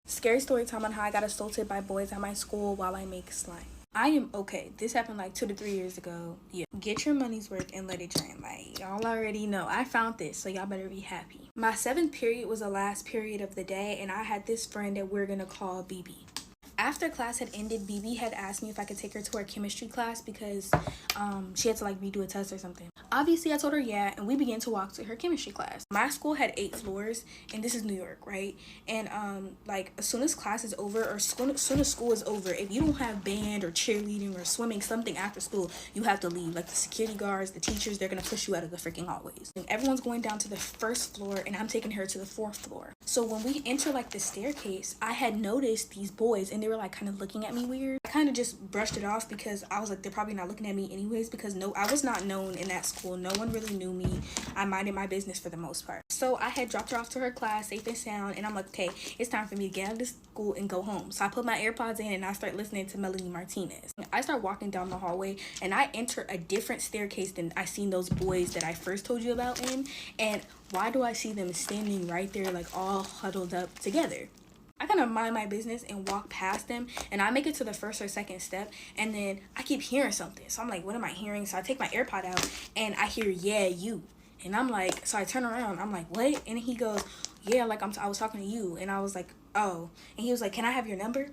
Scary story time on how I got assaulted by boys at my school while I make slime. I am okay. This happened like 2 to 3 years ago. Yeah. Get your money's worth and let it drain. Like, y'all already know. I found this, so y'all better be happy. My 7th period was the last period of the day, and I had this friend that we're gonna call BB. After class had ended, BB had asked me if I could take her to her chemistry class because she had to like redo a test or something. Obviously, I told her yeah, and we began to walk to her chemistry class. My school had 8 floors, and this is New York, right? And like as soon as class is over, or as soon as school is over, if you don't have band or cheerleading or swimming, something after school, you have to leave. Like the security guards, the teachers, they're gonna push you out of the freaking hallways. And everyone's going down to the 1st floor, and I'm taking her to the 4th floor. So when we enter like the staircase, I had noticed these boys, and they were like kind of looking at me weird. I kind of just brushed it off because I was like, they're probably not looking at me anyways, because I was not known in that school. No one really knew me. I minded my business for the most part. So I had dropped her off to her class safe and sound, and I'm like, okay, it's time for me to get out of this school and go home. So I put my AirPods in and I start listening to Melanie Martinez. I start walking down the hallway, and I enter a different staircase than I seen those boys that I first told you about in. And why do I see them standing right there like all huddled up together? I kind of mind my business and walk past them, and I make it to the 1st or 2nd step, and then I keep hearing something. So I'm like, what am I hearing? So I take my AirPod out, and I hear, yeah, you. And I'm like, so I turn around, I'm like, what? And he goes, yeah, like I was talking to you. And I was like, oh. And he was like, can I have your number?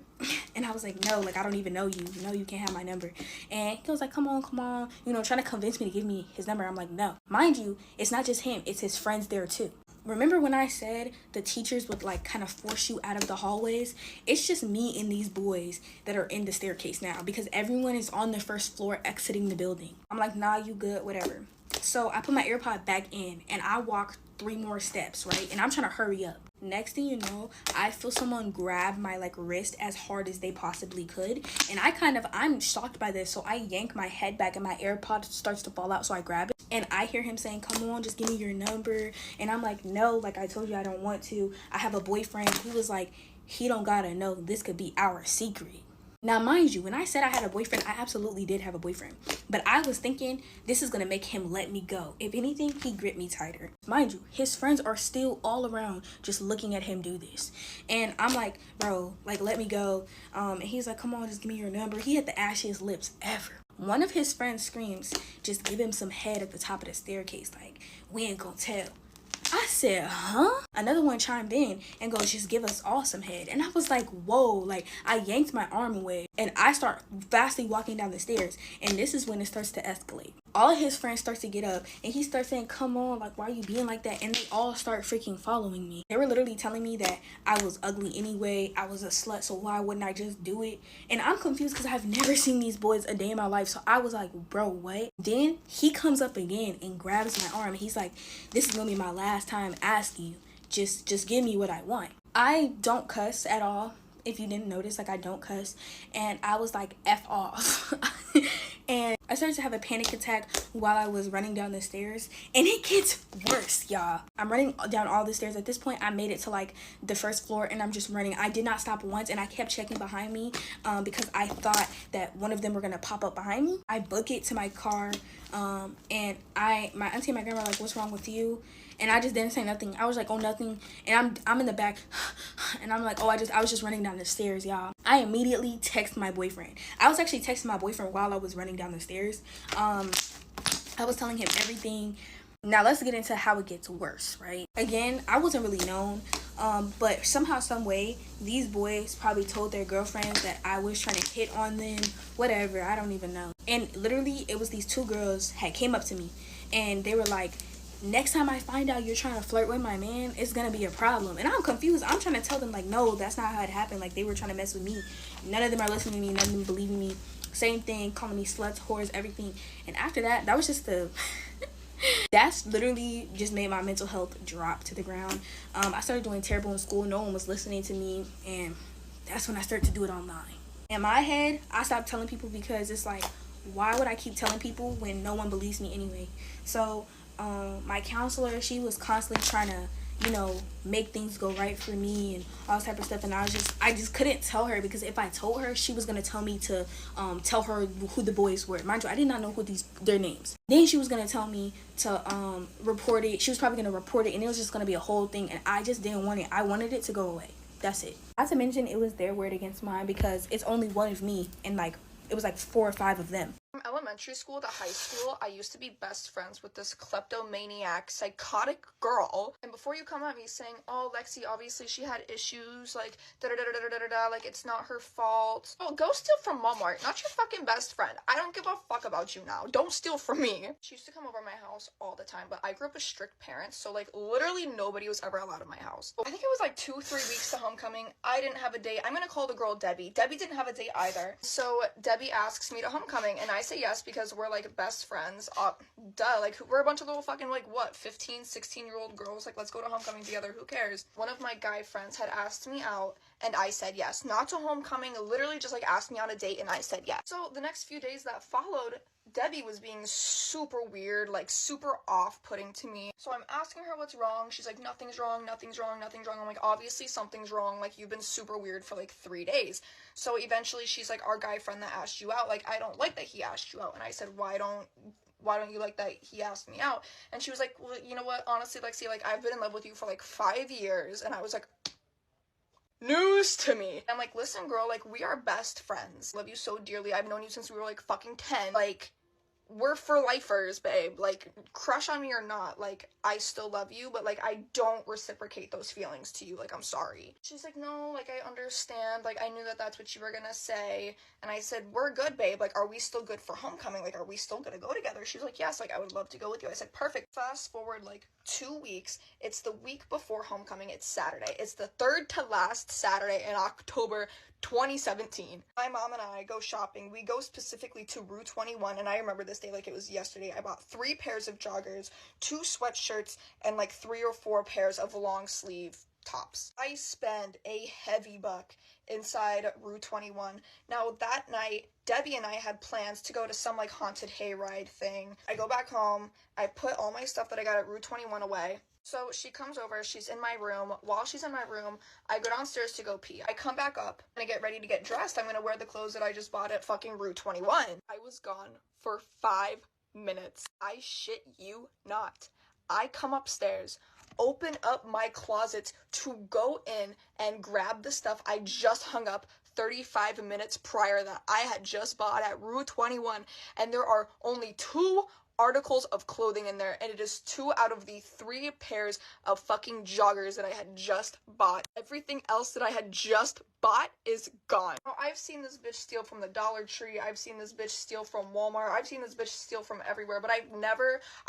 And I was like, no, like I don't even know you. No, you can't have my number. And he was like, come on, trying to convince me to give me his number. I'm like, no. Mind you, it's not just him, it's his friends there too. Remember when I said the teachers would like kind of force you out of the hallways? It's just me and these boys that are in the staircase now because everyone is on the 1st floor exiting the building. I'm like, nah, you good, whatever. So I put my AirPod back in and I walk 3 more steps, right? And I'm trying to hurry up. Next thing you know, I feel someone grab my like wrist as hard as they possibly could. And I'm shocked by this. So I yank my head back and my AirPod starts to fall out. So I grab it and I hear him saying, come on, just give me your number. And I'm like, no, like I told you, I don't want to. I have a boyfriend. He was like, he don't gotta know. This could be our secret. Now, mind you, when I said I had a boyfriend, I absolutely did have a boyfriend. But I was thinking this is going to make him let me go. If anything, he gripped me tighter. Mind you, his friends are still all around just looking at him do this. And I'm like, bro, like, let me go. And he's like, come on, just give me your number. He had the ashiest lips ever. One of his friends screams, just give him some head at the top of the staircase. Like, we ain't gonna tell. I said, huh? Another one chimed in and goes, just give us all some head. And I was like, whoa, like I yanked my arm away and I start fastly walking down the stairs. And this is when it starts to escalate. All of his friends start to get up and he starts saying, come on, like, why are you being like that? And they all start freaking following me. They were literally telling me that I was ugly anyway. I was a slut, so why wouldn't I just do it? And I'm confused because I've never seen these boys a day in my life. So I was like, bro, what? Then he comes up again and grabs my arm. He's like, this is gonna be my last time asking you. Just give me what I want. I don't cuss at all. If you didn't notice, like I don't cuss. And I was like, F off. And I started to have a panic attack while I was running down the stairs. And it gets worse, y'all. I'm running down all the stairs. At this point, I made it to like the 1st floor and I'm just running. I did not stop once and I kept checking behind me because I thought that one of them were gonna pop up behind me. I book it to my car and my auntie and my grandma were like, what's wrong with you? And I just didn't say nothing. I was like, oh, nothing. And I'm in the back and I'm like, oh, I was just running down the stairs, y'all. I immediately text my boyfriend. I was actually texting my boyfriend while I was running down the stairs. I was telling him everything. Now let's get into how it gets worse, right? Again, I wasn't really known, but somehow, some way, these boys probably told their girlfriends that I was trying to hit on them, whatever, I don't even know. And literally, it was these 2 girls had came up to me, and they were like, next time I find out you're trying to flirt with my man, it's gonna be a problem. And I'm confused. I'm trying to tell them, like, no, that's not how it happened. Like, they were trying to mess with me. None of them are listening to me. None of them believing me. Same thing, calling me sluts, whores, everything. And after that, that was just the... that's literally just made my mental health drop to the ground. I started doing terrible in school. No one was listening to me. And that's when I started to do it online. In my head, I stopped telling people because it's like, why would I keep telling people when no one believes me anyway? So my counselor, she was constantly trying to, make things go right for me and all this type of stuff. And I just couldn't tell her because if I told her, she was going to tell me to tell her who the boys were. Mind you, I did not know their names. Then she was going to tell me to report it. She was probably going to report it and it was just going to be a whole thing. And I just didn't want it. I wanted it to go away. That's it. Not to mention, it was their word against mine because it's only one of me, and like it was like 4 or 5 of them. From elementary school to high school, I used to be best friends with this kleptomaniac, psychotic girl. And before you come at me saying, oh, Lexi, obviously she had issues, like, da-da-da-da-da-da-da, like, it's not her fault. Oh, go steal from Walmart, not your fucking best friend. I don't give a fuck about you now. Don't steal from me. She used to come over my house all the time, but I grew up with strict parents, so, like, literally nobody was ever allowed in my house. I think it was, like, 2-3 weeks to homecoming. I didn't have a date. I'm gonna call the girl Debbie. Debbie didn't have a date either. So Debbie asks me to homecoming, and I say yes because we're like best friends. Duh, like we're a bunch of little fucking like what 15, 16-year-old girls, like let's go to homecoming together, who cares. One of my guy friends had asked me out and I said yes. Not to homecoming, literally just like asked me on a date and I said yes. So the next few days that followed, Debbie was being super weird, like super off-putting to me. So I'm asking her what's wrong. She's like, nothing's wrong, nothing's wrong, nothing's wrong. I'm like, obviously something's wrong. Like, you've been super weird for like 3 days. So eventually she's like, our guy friend that asked you out, like, I don't like that he asked you out. And I said, why don't you like that he asked me out? And she was like, well, you know what, honestly, Lexi, like, I've been in love with you for like 5 years. And I was like, news to me. I'm like, listen, girl, like, we are best friends. Love you so dearly. I've known you since we were like fucking 10. Like, we're for lifers, babe. Like, crush on me or not, like, I still love you, but like, I don't reciprocate those feelings to you. Like, I'm sorry. She's like, no, like, I understand. Like, I knew that that's what you were gonna say. And I said, we're good, babe. Like, are we still good for homecoming? Like, are we still gonna go together? She was like, yes, like, I would love to go with you. I said, perfect. Fast forward like 2 weeks. It's the week before homecoming. It's Saturday. It's the third to last Saturday in October 2017. My mom and I go shopping. We go specifically to Rue 21, and I remember this day like it was yesterday. I bought 3 pairs of joggers, 2 sweatshirts, and like 3 or 4 pairs of long sleeve tops. I spend a heavy buck inside Rue 21. Now that night, Debbie and I had plans to go to some like haunted hayride thing. I go back home, I put all my stuff that I got at Rue 21 away. So she comes over, she's in my room. While she's in my room, I go downstairs to go pee. I come back up, and I get ready to get dressed. I'm gonna wear the clothes that I just bought at fucking Rue 21. I was gone for 5 minutes. I shit you not. I come upstairs, open up my closet to go in and grab the stuff I just hung up 35 minutes prior that I had just bought at Rue 21, and there are only 2 articles of clothing in there, and it is 2 out of the 3 pairs of fucking joggers that I had just bought. Everything else that I had just bought is gone. Now, I've seen this bitch steal from the Dollar Tree. I've seen this bitch steal from Walmart. I've seen this bitch steal from everywhere, but I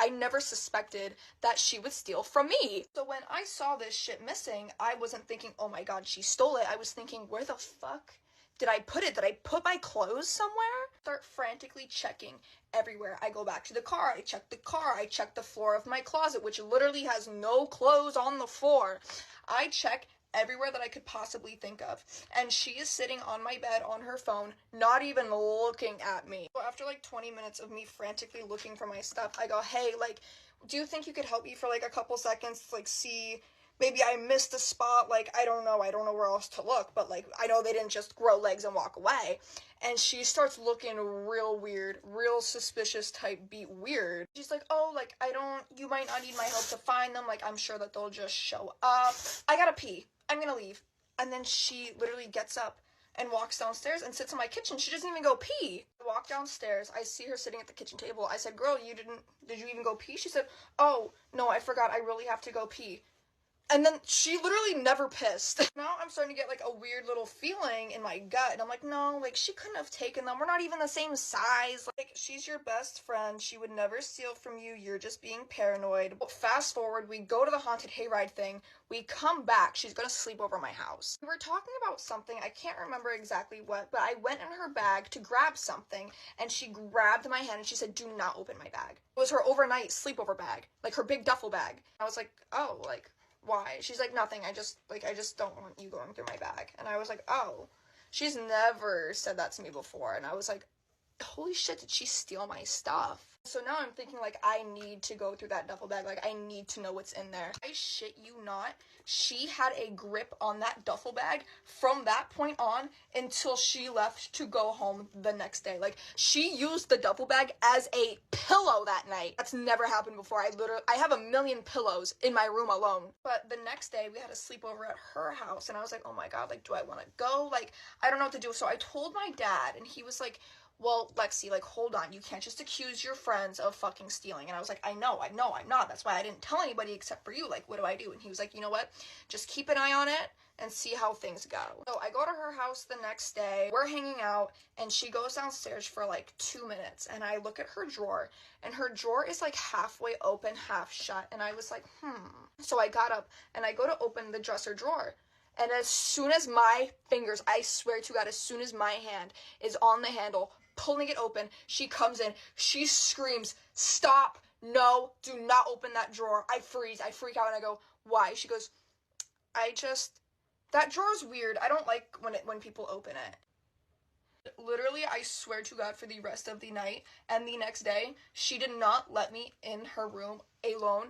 never suspected that she would steal from me. So when I saw this shit missing, I wasn't thinking, oh my god, she stole it. I was thinking, where the fuck did I put it? Did I put my clothes somewhere? Start frantically checking everywhere. I go back to the car. I check the car. I check the floor of my closet, which literally has no clothes on the floor. I check everywhere that I could possibly think of. And she is sitting on my bed on her phone, not even looking at me. So after like 20 minutes of me frantically looking for my stuff, I go, hey, like, do you think you could help me for like a couple seconds to like see maybe I missed a spot, like, I don't know where else to look, but, like, I know they didn't just grow legs and walk away. And she starts looking real weird, real suspicious type beat weird. She's like, oh, like, you might not need my help to find them, like, I'm sure that they'll just show up. I gotta pee. I'm gonna leave. And then she literally gets up and walks downstairs and sits in my kitchen. She doesn't even go pee. I walk downstairs. I see her sitting at the kitchen table. I said, girl, did you even go pee? She said, oh, no, I forgot. I really have to go pee. And then she literally never pissed. Now I'm starting to get like a weird little feeling in my gut. And I'm like, no, like she couldn't have taken them. We're not even the same size. Like, she's your best friend. She would never steal from you. You're just being paranoid. But fast forward, we go to the haunted hayride thing. We come back. She's gonna sleep over my house. We were talking about something. I can't remember exactly what, but I went in her bag to grab something. And she grabbed my hand and she said, do not open my bag. It was her overnight sleepover bag. Like her big duffel bag. I was like, oh, like, why? She's like, nothing, I just don't want you going through my bag. And I was like, oh. She's never said that to me before. And I was like, holy shit, did she steal my stuff? So now I'm thinking, like, I need to go through that duffel bag. Like, I need to know what's in there. I shit you not. She had a grip on that duffel bag from that point on until she left to go home the next day. Like, she used the duffel bag as a pillow that night. That's never happened before. I have 1,000,000 pillows in my room alone. But the next day, we had a sleepover at her house, and I was like, oh my god, like, do I want to go? Like, I don't know what to do. So I told my dad, and he was like, well, Lexi, like, hold on. You can't just accuse your friends of fucking stealing. And I was like, I know, I'm not. That's why I didn't tell anybody except for you. Like, what do I do? And he was like, you know what? Just keep an eye on it and see how things go. So I go to her house the next day. We're hanging out, and she goes downstairs for like 2 minutes. And I look at her drawer, and her drawer is like halfway open, half shut. And I was like, So I got up, and I go to open the dresser drawer. And as soon as my fingers, I swear to God, as soon as my hand is on the handle, pulling it open, she comes in, she screams, stop, no, do not open that drawer. I freeze, I freak out, and I go, why? She goes, that drawer's weird. I don't like when people open it. Literally, I swear to God, for the rest of the night and the next day, she did not let me in her room alone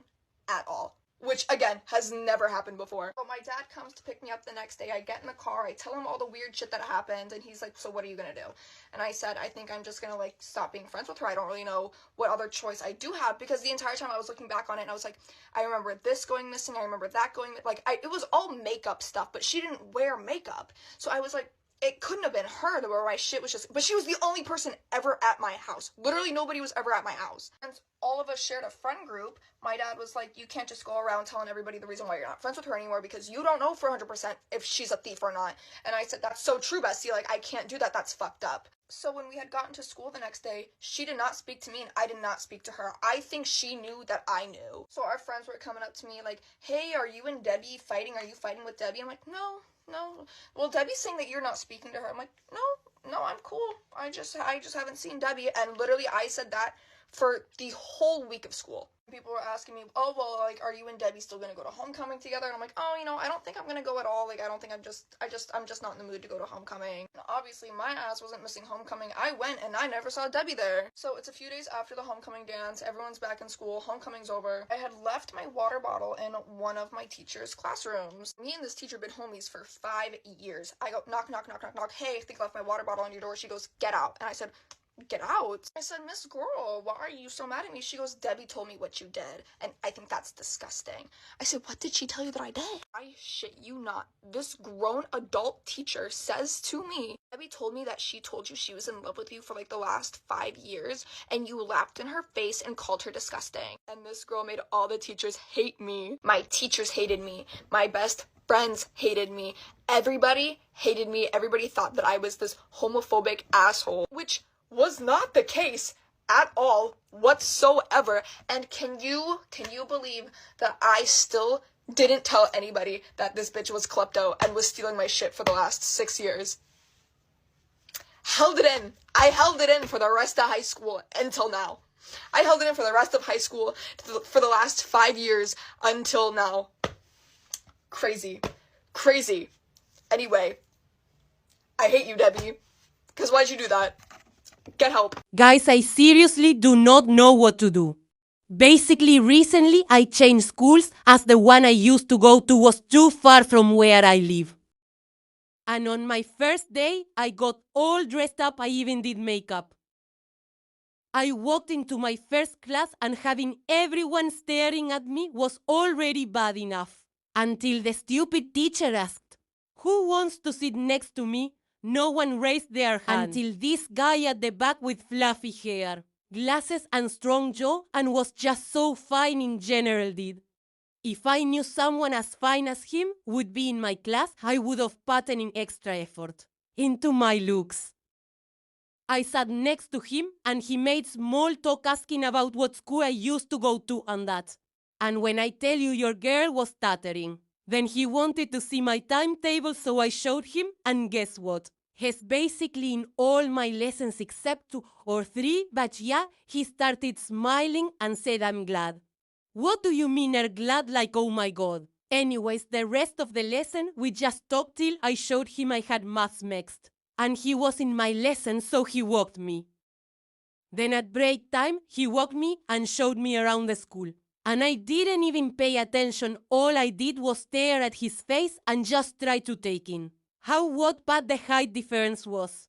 at all. Which, again, has never happened before. But my dad comes to pick me up the next day. I get in the car. I tell him all the weird shit that happened. And he's like, so what are you going to do? And I said, I think I'm just going to, like, stop being friends with her. I don't really know what other choice I do have. Because the entire time I was looking back on it, and I was like, I remember this going missing. I remember that going... Like, it was all makeup stuff. But she didn't wear makeup. So I was like, it couldn't have been her where my shit was just... But she was the only person ever at my house. Literally nobody was ever at my house. And all of us shared a friend group. My dad was like, you can't just go around telling everybody the reason why you're not friends with her anymore because you don't know for 100% if she's a thief or not. And I said, that's so true, Bessie. Like, I can't do that. That's fucked up. So when we had gotten to school the next day, she did not speak to me and I did not speak to her. I think she knew that I knew. So our friends were coming up to me like, hey, are you and Debbie fighting? Are you fighting with Debbie? I'm like, no. Well, Debbie's saying that you're not speaking to her. I'm like, no, I'm cool. I just haven't seen Debbie. And literally I said that for the whole week of school. People were asking me, oh, well, like, are you and Debbie still gonna go to homecoming together? And I'm like, oh, I don't think I'm gonna go at all. Like, I don't think I'm just not in the mood to go to homecoming. And obviously, my ass wasn't missing homecoming. I went and I never saw Debbie there. So it's a few days after the homecoming dance. Everyone's back in school. Homecoming's over. I had left my water bottle in one of my teacher's classrooms. Me and this teacher have been homies for 5 years. I go, knock, knock, knock, knock, knock. Hey, I think I left my water bottle on your door. She goes, get out. And I said, get out. I said, Miss Girl, why are you so mad at me? She goes, Debbie told me what you did, and I think that's disgusting. I said, what did she tell you that I did? I shit you not. This grown adult teacher says to me, Debbie told me that she told you she was in love with you for like the last 5 years, and you laughed in her face and called her disgusting. And this girl made all the teachers hate me. My teachers hated me. My best friends hated me. Everybody hated me. Everybody thought that I was this homophobic asshole, which was not the case at all whatsoever. And can you believe that I still didn't tell anybody that this bitch was klepto and was stealing my shit for the last 6 years? Held it in. I held it in for the rest of high school until now. I held it in for the rest of high school for the last 5 years until now. Crazy. Anyway, I hate you, Debbie. Because why'd you do that? Get help. Guys, I seriously do not know what to do. Basically, recently I changed schools as the one I used to go to was too far from where I live. And on my first day, I got all dressed up, I even did makeup. I walked into my first class and having everyone staring at me was already bad enough. Until the stupid teacher asked, who wants to sit next to me? No one raised their hand. Until this guy at the back with fluffy hair, glasses and strong jaw and was just so fine in general did. If I knew someone as fine as him would be in my class, I would have put in extra effort into my looks. I sat next to him and he made small talk asking about what school I used to go to and that. And when I tell you your girl was stuttering, then he wanted to see my timetable, so I showed him, and guess what? He's basically in all my lessons except 2 or 3, but yeah, he started smiling and said, I'm glad. What do you mean are glad like oh my god? Anyways, the rest of the lesson, we just talked till I showed him I had maths next. And he was in my lesson, so he walked me. Then at break time, he walked me and showed me around the school. And I didn't even pay attention. All I did was stare at his face and just try to take in how what bad the height difference was.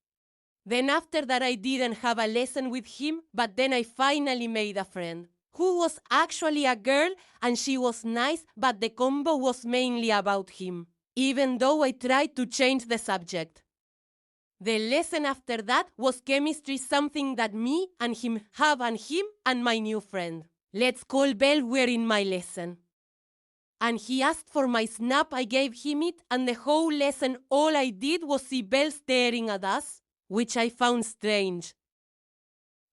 Then after that I didn't have a lesson with him, but then I finally made a friend who was actually a girl and she was nice, but the combo was mainly about him, even though I tried to change the subject. The lesson after that was chemistry, something that me and him have and him and my new friend. Let's call Belle were in my lesson. And he asked for my snap, I gave him it, and the whole lesson all I did was see Belle staring at us, which I found strange.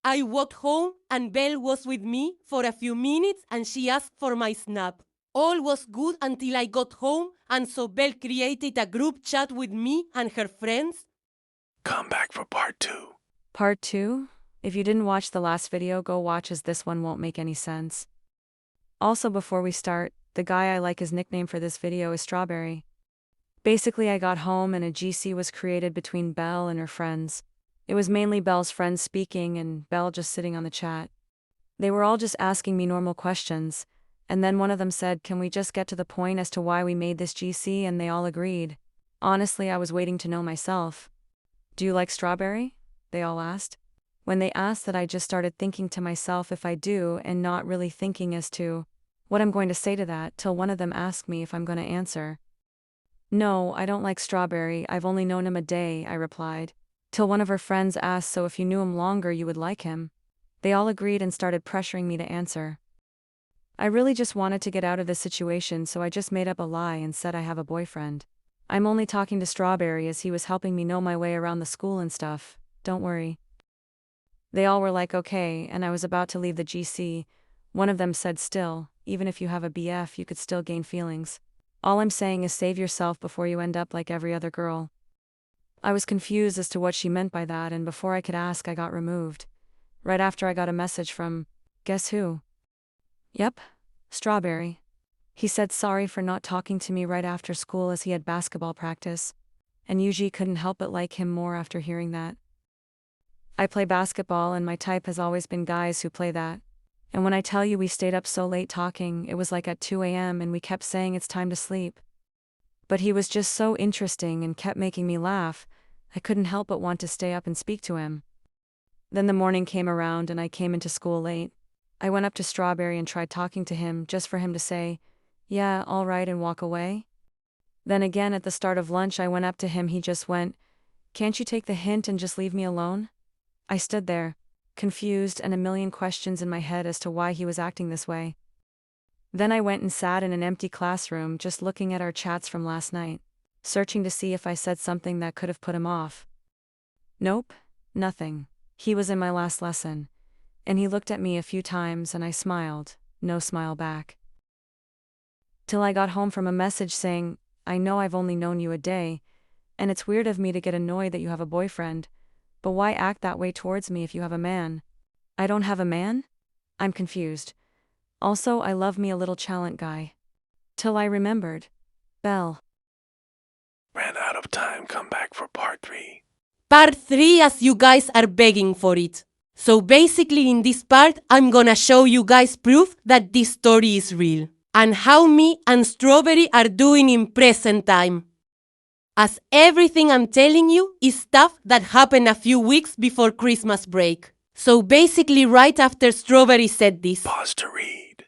I walked home and Belle was with me for a few minutes and she asked for my snap. All was good until I got home and so Belle created a group chat with me and her friends. Come back for part 2. Part 2? If you didn't watch the last video, go watch as this one won't make any sense. Also, before we start, the guy I like his nickname for this video is Strawberry. Basically, I got home and a GC was created between Belle and her friends. It was mainly Belle's friends speaking and Belle just sitting on the chat. They were all just asking me normal questions, and then one of them said, "Can we just get to the point as to why we made this GC?" And they all agreed. Honestly, I was waiting to know myself. "Do you like Strawberry?" they all asked. When they asked that, I just started thinking to myself if I do and not really thinking as to what I'm going to say to that till one of them asked me if I'm going to answer. "No, I don't like Strawberry, I've only known him a day," I replied. Till one of her friends asked, "So if you knew him longer you would like him?" They all agreed and started pressuring me to answer. I really just wanted to get out of this situation, so I just made up a lie and said I have a boyfriend. I'm only talking to Strawberry as he was helping me know my way around the school and stuff, don't worry. They all were like okay, and I was about to leave the GC. One of them said, "Still, even if you have a BF you could still gain feelings. All I'm saying is save yourself before you end up like every other girl." I was confused as to what she meant by that, and before I could ask I got removed. Right after I got a message from, guess who? Yep, Strawberry. He said sorry for not talking to me right after school as he had basketball practice, and Yuji couldn't help but like him more after hearing that. I play basketball and my type has always been guys who play that. And when I tell you we stayed up so late talking, it was like at 2 a.m. and we kept saying it's time to sleep. But he was just so interesting and kept making me laugh, I couldn't help but want to stay up and speak to him. Then the morning came around and I came into school late. I went up to Strawberry and tried talking to him just for him to say, "Yeah, all right," and walk away. Then again at the start of lunch I went up to him, he just went, "Can't you take the hint and just leave me alone?" I stood there, confused and a million questions in my head as to why he was acting this way. Then I went and sat in an empty classroom just looking at our chats from last night, searching to see if I said something that could have put him off. Nope, nothing. He was in my last lesson, and he looked at me a few times and I smiled, no smile back. Till I got home from a message saying, "I know I've only known you a day, and it's weird of me to get annoyed that you have a boyfriend, but why act that way towards me if you have a man?" I don't have a man? I'm confused. Also, I love me a little challenge guy. Till I remembered. Belle. Ran out of time, come back for part 3. Part 3 as you guys are begging for it. So basically in this part I'm gonna show you guys proof that this story is real. And how me and Strawberry are doing in present time. As everything I'm telling you is stuff that happened a few weeks before Christmas break. So basically right after Strawberry said this, Pause to read.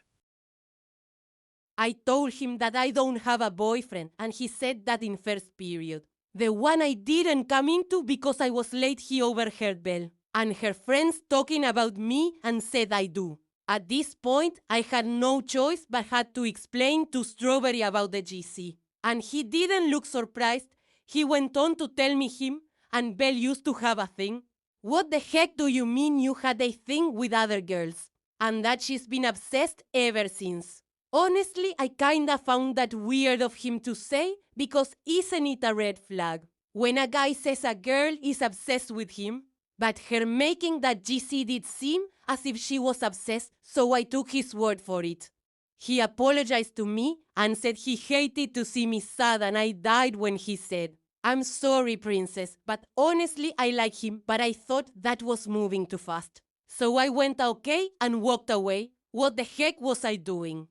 I told him that I don't have a boyfriend and he said that in first period. The one I didn't come into because I was late, he overheard Belle and her friends talking about me and said I do. At this point, I had no choice but had to explain to Strawberry about the GC. And he didn't look surprised. He went on to tell me him and Belle used to have a thing. What the heck do you mean you had a thing with other girls? And that she's been obsessed ever since. Honestly, I kinda found that weird of him to say because isn't it a red flag? When a guy says a girl is obsessed with him, but her making that GC did seem as if she was obsessed, so I took his word for it. He apologized to me and said he hated to see me sad and I died when he said, "I'm sorry, princess, but honestly I like him, but I thought that was moving too fast." So I went okay and walked away. What the heck was I doing?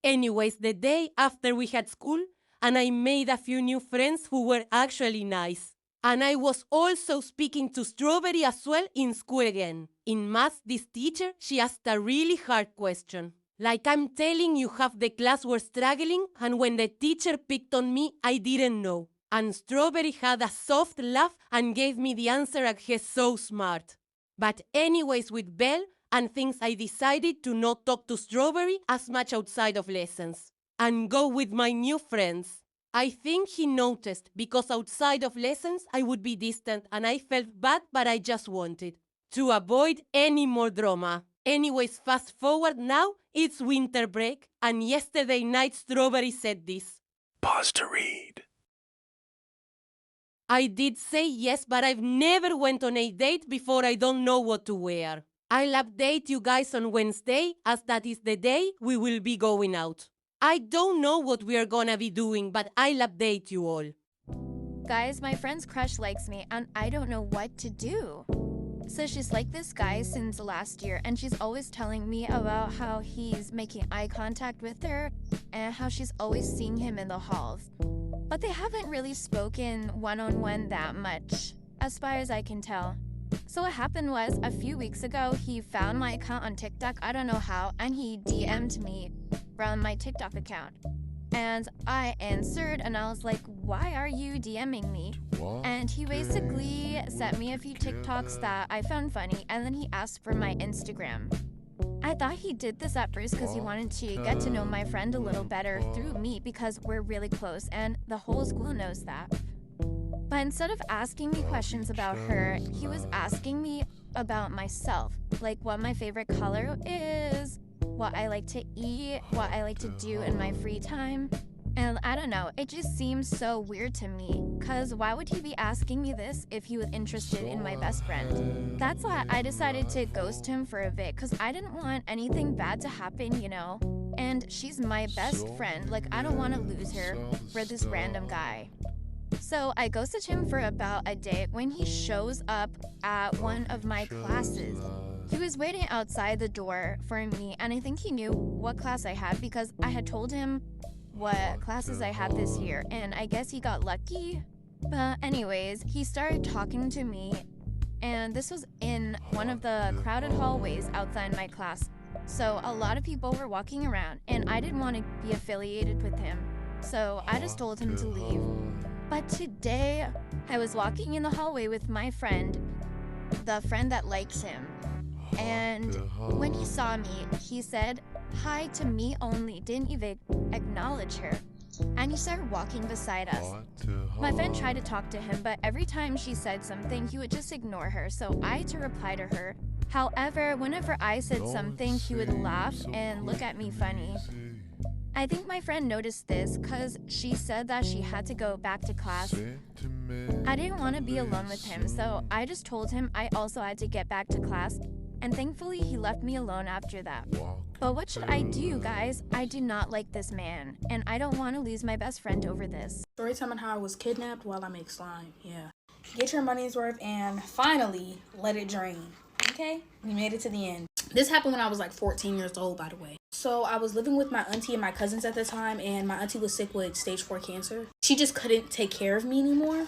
Anyways, the day after we had school, and I made a few new friends who were actually nice. And I was also speaking to Strawberry as well in school again. In math, this teacher, she asked a really hard question. Like, I'm telling you, half the class were struggling, and when the teacher picked on me, I didn't know. And Strawberry had a soft laugh and gave me the answer and he's so smart. But anyways, with Belle and things, I decided to not talk to Strawberry as much outside of lessons and go with my new friends. I think he noticed because outside of lessons I would be distant and I felt bad, but I just wanted to avoid any more drama. Anyways, fast forward now, it's winter break, and yesterday night Strawberry said this. Pause to read. I did say yes, but I've never went on a date before. I don't know what to wear. I'll update you guys on Wednesday, as that is the day we will be going out. I don't know what we are gonna be doing, but I'll update you all. Guys, my friend's crush likes me and I don't know what to do. So she's liked this guy since last year and she's always telling me about how he's making eye contact with her and how she's always seeing him in the halls. But they haven't really spoken one-on-one that much, as far as I can tell. So what happened was, a few weeks ago, he found my account on TikTok, I don't know how, and he DM'd me from my TikTok account. And I answered and I was like, why are you DMing me? And he basically sent me a few TikToks that I found funny and then he asked for my Instagram. I thought he did this at first because he wanted to get to know my friend a little better through me because we're really close and the whole school knows that. But instead of asking me questions about her, he was asking me about myself, like what my favorite color is, what I like to eat, what I like to do in my free time. And I don't know, it just seems so weird to me, cause why would he be asking me this if he was interested in my best friend? That's why I decided to ghost him for a bit, cause I didn't want anything bad to happen, you know? And she's my best friend, like I don't want to lose her for this random guy. So I ghosted him for about a day when he shows up at one of my classes. He was waiting outside the door for me, and I think he knew what class I had because I had told him what classes I had this year, and I guess he got lucky. But anyways, he started talking to me, and this was in one of the crowded hallways outside my class. So a lot of people were walking around, and I didn't want to be affiliated with him. So I just told him to leave. But today, I was walking in the hallway with my friend, the friend that likes him. And when he saw me, he said hi to me only, didn't even acknowledge her. And he started walking beside us. My friend tried to talk to him, but every time she said something, he would just ignore her. So I had to reply to her. However, whenever I said something, he would laugh and look at me funny. I think my friend noticed this because she said that she had to go back to class. I didn't want to be alone with him, so I just told him I also had to get back to class, and thankfully he left me alone after that. But what should I do, guys? I do not like this man, and I don't want to lose my best friend over this. Story time on how I was kidnapped while I make slime. Yeah. Get your money's worth and finally let it drain. Okay? We made it to the end. This happened when I was like 14 years old, by the way. So I was living with my auntie and my cousins at the time, and my auntie was sick with stage 4 cancer. She just couldn't take care of me anymore.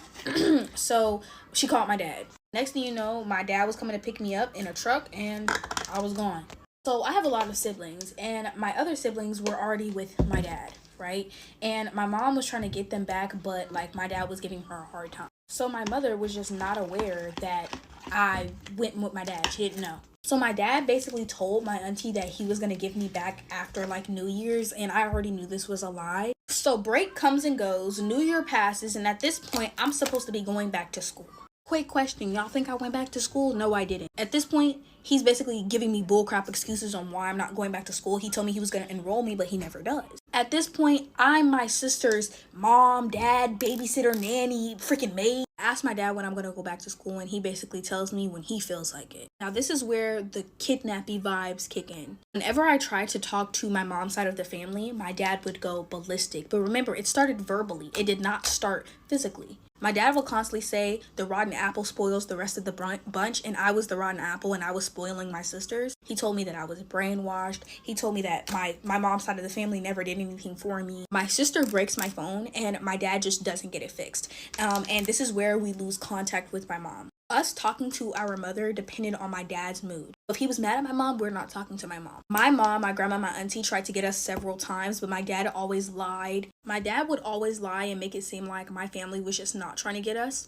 So she called my dad. Next thing you know, my dad was coming to pick me up in a truck and I was gone. So I have a lot of siblings, and my other siblings were already with my dad, right? And my mom was trying to get them back, but like my dad was giving her a hard time. So my mother was just not aware that I went with my dad. She didn't know. So my dad basically told my auntie that he was going to give me back after like New Year's, and I already knew this was a lie. So break comes and goes, New Year passes, and at this point, I'm supposed to be going back to school. Quick question, y'all think I went back to school? No, I didn't. At this point, he's basically giving me bullcrap excuses on why I'm not going back to school. He told me he was going to enroll me, but he never does. At this point, I'm my sister's mom, dad, babysitter, nanny, freaking maid. I asked my dad when I'm going to go back to school, and he basically tells me when he feels like it. Now, this is where the kidnappy vibes kick in. Whenever I tried to talk to my mom's side of the family, my dad would go ballistic. But remember, it started verbally. It did not start physically. My dad would constantly say the rotten apple spoils the rest of the bunch, and I was the rotten apple and I was spoiling my sisters. He told me that I was brainwashed. He told me that my mom's side of the family never did anything for me. My sister breaks my phone and my dad just doesn't get it fixed. And this is where we lose contact with my mom. Us talking to our mother depended on my dad's mood. If he was mad at my mom, we're not talking to my mom. My mom, my grandma, my auntie tried to get us several times, but my dad always lied. My dad would always lie and make it seem like my family was just not trying to get us.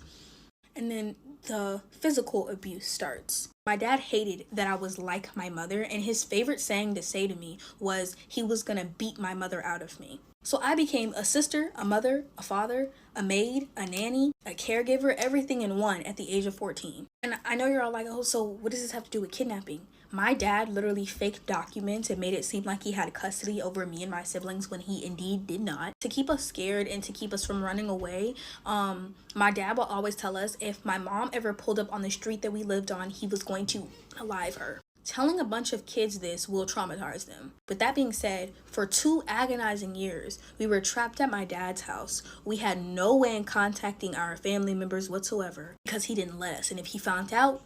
And then the physical abuse starts. My dad hated that I was like my mother, and his favorite saying to say to me was he was gonna beat my mother out of me. So I became a sister, a mother, a father, a maid, a nanny, a caregiver, everything in one at the age of 14. And I know you're all like, oh, so what does this have to do with kidnapping? My dad literally faked documents and made it seem like he had custody over me and my siblings when he indeed did not. To keep us scared and to keep us from running away, my dad will always tell us if my mom ever pulled up on the street that we lived on, he was going to alive her. Telling a bunch of kids this will traumatize them. But that being said, for 2 agonizing years, we were trapped at my dad's house. We had no way in contacting our family members whatsoever because he didn't let us. And if he found out,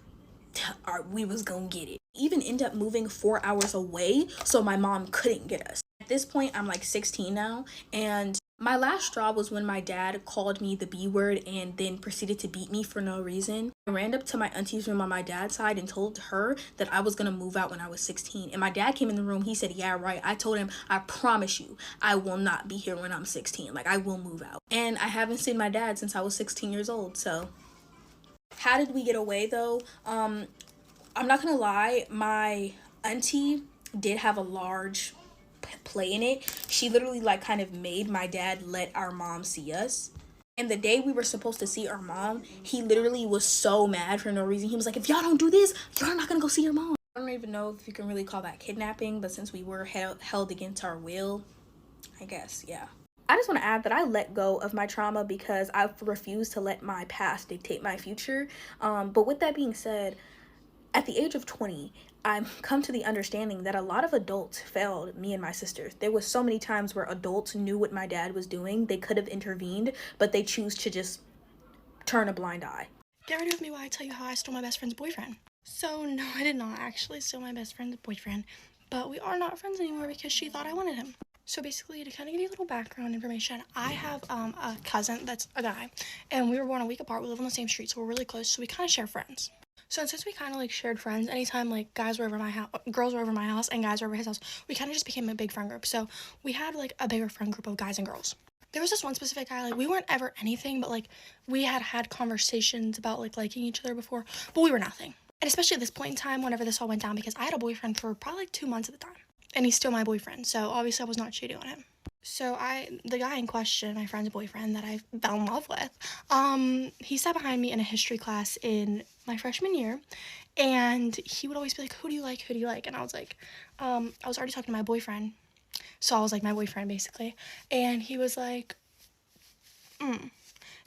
we was gonna get it. Even end up moving 4 hours away so my mom couldn't get us. At this point, I'm like 16 now, and my last straw was when my dad called me the B word and then proceeded to beat me for no reason. I ran up to my auntie's room on my dad's side and told her that I was gonna move out when I was 16. And my dad came in the room, he said, yeah, right. I told him, I promise you, I will not be here when I'm 16. Like, I will move out. And I haven't seen my dad since I was 16 years old, so. How did we get away though? I'm not gonna lie, my auntie did have a large play in it. She literally like kind of made my dad let our mom see us. And the day we were supposed to see our mom, he literally was so mad for no reason. He was like, if y'all don't do this, y'all not gonna go see your mom. I don't even know if you can really call that kidnapping, but since we were held against our will, I guess, yeah. I just want to add that I let go of my trauma because I refuse to let my past dictate my future. But with that being said, at the age of 20, I've come to the understanding that a lot of adults failed me and my sisters. There was so many times where adults knew what my dad was doing. They could have intervened, but they choose to just turn a blind eye. Get ready with me while I tell you how I stole my best friend's boyfriend. So, no, I did not actually steal my best friend's boyfriend, but we are not friends anymore because she thought I wanted him. So basically, to kind of give you a little background information, I have a cousin that's a guy, and we were born a week apart. We live on the same street, so we're really close, so we kind of share friends. So since we kind of like shared friends, anytime like guys were over my house, girls were over my house, and guys were over his house, we kind of just became a big friend group. So we had like a bigger friend group of guys and girls. There was this one specific guy, like we weren't ever anything, but like we had conversations about like liking each other before, but we were nothing. And especially at this point in time, whenever this all went down, because I had a boyfriend for probably like 2 months at the time. And he's still my boyfriend, so obviously I was not cheating on him. So the guy in question, my friend's boyfriend that I fell in love with, he sat behind me in a history class in my freshman year, and he would always be like, who do you like, who do you like? And I was like, I was already talking to my boyfriend, so I was like, my boyfriend, basically, and he was like,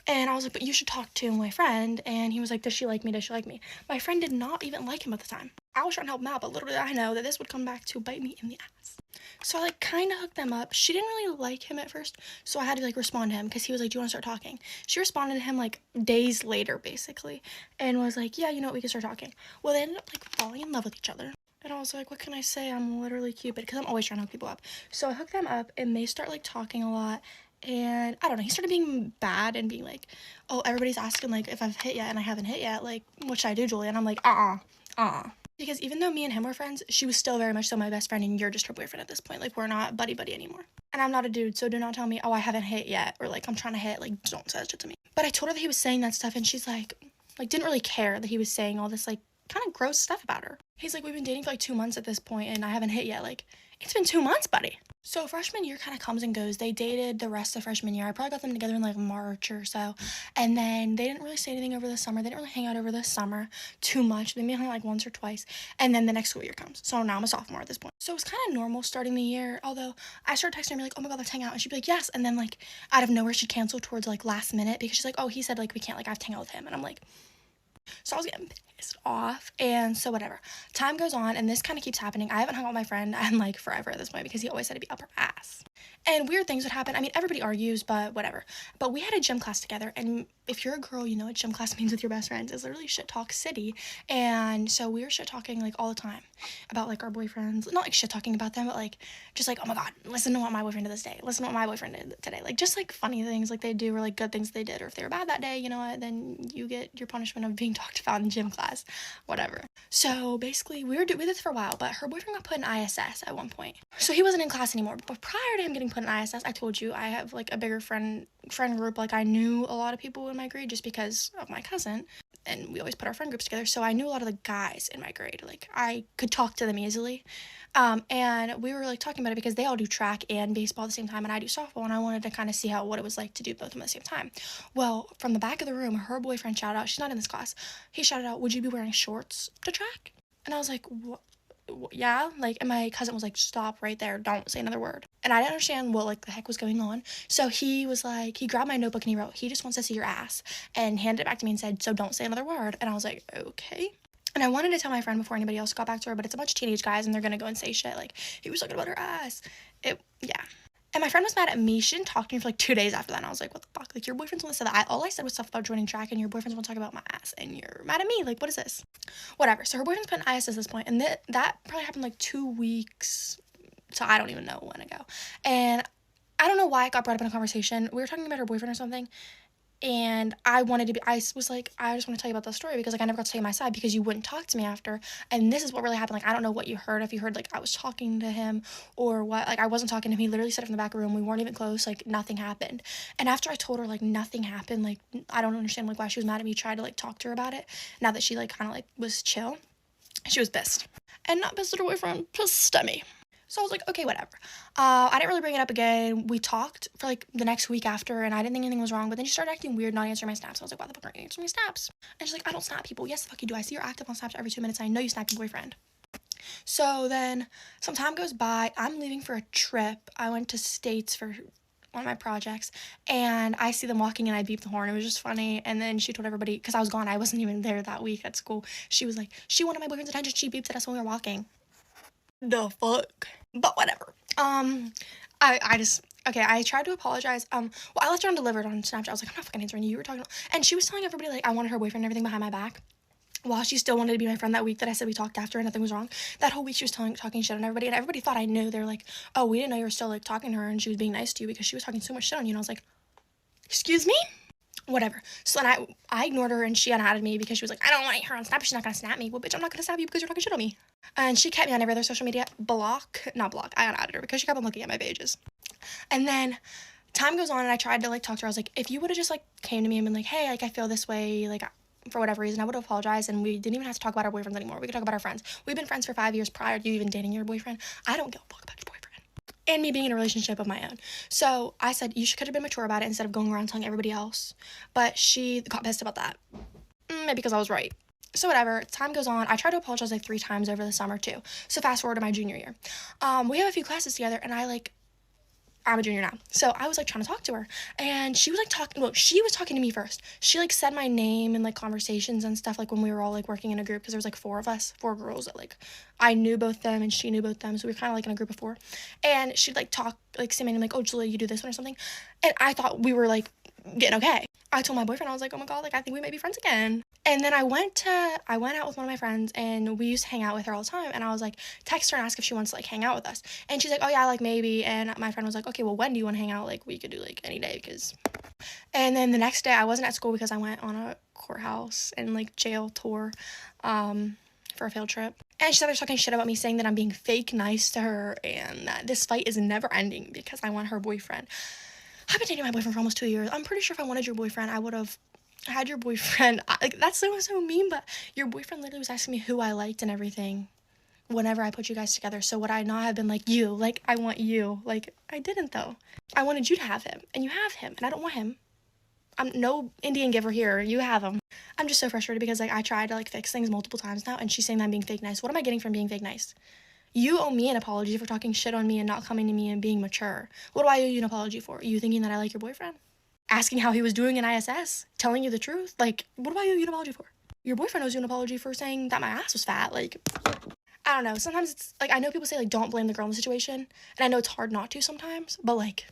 And I was like, but you should talk to my friend. And he was like, does she like me? Does she like me? My friend did not even like him at the time. I was trying to help him out, but little did I know that this would come back to bite me in the ass. So I like kind of hooked them up. She didn't really like him at first, so I had to like respond to him because he was like, do you want to start talking? She responded to him like days later, basically, and was like, yeah, you know what, we can start talking. Well, they ended up like falling in love with each other. And I was like, what can I say? I'm literally Cupid, because I'm always trying to hook people up. So I hooked them up, and they start like talking a lot. And I don't know, he started being bad and being like, oh, everybody's asking like if I've hit yet, and I haven't hit yet, like, what should I do, Julie? And I'm like, because even though me and him were friends, she was still very much so my best friend, and you're just her boyfriend at this point. Like, we're not buddy anymore. And I'm not a dude, so do not tell me, oh, I haven't hit yet, or like I'm trying to hit. Like, don't say that shit to me. But I told her that he was saying that stuff, and she's like didn't really care that he was saying all this like kind of gross stuff about her. He's like, we've been dating for like 2 months at this point, and I haven't hit yet. Like, it's been 2 months, buddy. So freshman year kind of comes and goes. They dated the rest of freshman year. I probably got them together in like March or so. And then they didn't really say anything over the summer. They didn't really hang out over the summer too much. They may hang out like once or twice. And then the next school year comes. So now I'm a sophomore at this point. So it was kind of normal starting the year. Although I started texting her and be like, oh my God, let's hang out. And she'd be like, yes. And then like out of nowhere, she'd cancel towards like last minute because she's like, oh, he said like we can't, like I have to hang out with him. And I'm like, so I was getting pissed off, and so whatever. Time goes on, and this kind of keeps happening. I haven't hung out with my friend in like forever at this point because he always said to be up her ass. And weird things would happen. I mean, everybody argues, but whatever. But we had a gym class together, and if you're a girl, you know what gym class means with your best friends. It's literally shit talk city. And so we were shit talking like all the time about like our boyfriends. Not like shit talking about them, but like just like, oh my god, listen to what my boyfriend did this day. Listen to what my boyfriend did today. Like just like funny things like they do, or like good things they did. Or if they were bad that day, you know what, then you get your punishment of being talked about in gym class. Whatever. So basically we did this for a while, but her boyfriend got put in ISS at one point. So he wasn't in class anymore. But prior to him getting put in ISS, I told you I have like a bigger friend group. Like I knew a lot of people in my grade just because of my cousin, and we always put our friend groups together. So I knew a lot of the guys in my grade. Like I could talk to them easily. And we were like talking about it because they all do track and baseball at the same time, and I do softball, and I wanted to kind of see what it was like to do both of them at the same time. Well, from the back of the room, her boyfriend shouted out, she's not in this class, he shouted out, would you be wearing shorts to track? And I was like, what? Yeah, like, and my cousin was like, stop right there, don't say another word. And I didn't understand what like the heck was going on. So he was like, he grabbed my notebook and he wrote, he just wants to see your ass, and handed it back to me and said, so don't say another word. And I was like, okay. And I wanted to tell my friend before anybody else got back to her, but it's a bunch of teenage guys and they're gonna go and say shit like, he was talking about her ass. Yeah. And my friend was mad at me. She didn't talk to me for like 2 days after that. And I was like, what the fuck? Like, your boyfriend's the one that said that. All I said was stuff about joining track, and your boyfriend's want to talk about my ass, and you're mad at me. Like, what is this? Whatever. So her boyfriend's put in IS at this point, and that probably happened like 2 weeks, so I don't even know when ago. And I don't know why it got brought up in a conversation. We were talking about her boyfriend or something, and I was like, I just want to tell you about the story because like I never got to tell you my side because you wouldn't talk to me after. And this is what really happened. Like, I don't know what you heard, if you heard like I was talking to him or what. Like, I wasn't talking to him. He literally said it from the back room. We weren't even close. Like, nothing happened. And after I told her like nothing happened, like I don't understand like why she was mad at me. Tried to like talk to her about it now that she like kind of like was chill. She was pissed, and not pissed at her boyfriend, pissed at me. So I was like, okay, whatever. I didn't really bring it up again. We talked for like the next week after, and I didn't think anything was wrong. But then she started acting weird, not answering my snaps. I was like, why the fuck aren't you answering my snaps? And she's like, I don't snap people. Yes, the fuck you do. I see you're active on Snapchat every 2 minutes. And I know you snap your boyfriend. So then some time goes by. I'm leaving for a trip. I went to States for one of my projects, and I see them walking, and I beep the horn. It was just funny. And then she told everybody, because I was gone, I wasn't even there that week at school. She was like, she wanted my boyfriend's attention. She beeped at us when we were walking. The fuck? But whatever. I tried to apologize. Well, I left her undelivered on Snapchat. I was like, I'm not fucking answering you. You were talking, and she was telling everybody like I wanted her boyfriend and everything behind my back. While she still wanted to be my friend that week that I said we talked after and nothing was wrong. That whole week she was talking shit on everybody, and everybody thought I knew. They were like, oh, we didn't know you were still like talking to her and she was being nice to you because she was talking so much shit on you. And I was like, excuse me? Whatever. So then I ignored her, and she unadded me because she was like, I don't want her on Snap. She's not gonna snap me. Well, bitch, I'm not gonna snap you because you're talking shit on me. And she kept me on every other social media. Not block. I unadded her because she kept on looking at my pages. And then time goes on, and I tried to like talk to her. I was like, if you would have just like came to me and been like, hey, like I feel this way, like for whatever reason, I would have apologized, and we didn't even have to talk about our boyfriends anymore. We could talk about our friends. We've been friends for 5 years prior to you even dating your boyfriend. I don't give a fuck about your boyfriend. And me being in a relationship of my own. So I said, you could have been mature about it instead of going around telling everybody else. But she got pissed about that. Maybe because I was right. So whatever, time goes on. I tried to apologize like 3 times over the summer too. So fast forward to my junior year. We have a few classes together, and I'm a junior now. So I was like trying to talk to her, and she was like she was talking to me first. She like said my name in like conversations and stuff, like when we were all like working in a group, because there was like 4 of us, 4 girls that like I knew both them and she knew both them, so we were kind of like in a group of 4. And she'd like talk, like say my name, like, oh Julia, you do this one or something, and I thought we were like getting okay. I told my boyfriend, I was like, oh my god, like I think we might be friends again. And then I went out with one of my friends, and we used to hang out with her all the time, and I was like, text her and ask if she wants to like hang out with us, and she's like, oh yeah, like maybe. And my friend was like, okay, well, when do you want to hang out? Like we could do like any day, because. And then the next day I wasn't at school because I went on a courthouse and like jail tour for a field trip, and she started talking shit about me, saying that I'm being fake nice to her and that this fight is never ending because I want her boyfriend. I've been dating my boyfriend for almost 2 years. I'm pretty sure if I wanted your boyfriend, I would have had your boyfriend. Like, that's so mean, but your boyfriend literally was asking me who I liked and everything whenever I put you guys together. So would I not have been like, you, like, I want you? Like, I didn't, though. I wanted you to have him, and you have him, and I don't want him. I'm no Indian giver here. You have him. I'm just so frustrated because, like, I tried to, like, fix things multiple times now, and she's saying that I'm being fake nice. What am I getting from being fake nice? You owe me an apology for talking shit on me and not coming to me and being mature. What do I owe you an apology for? You thinking that I like your boyfriend? Asking how he was doing in ISS? Telling you the truth? Like, what do I owe you an apology for? Your boyfriend owes you an apology for saying that my ass was fat. Like, I don't know. Sometimes it's like, I know people say like don't blame the girl in the situation, and I know it's hard not to sometimes, but like,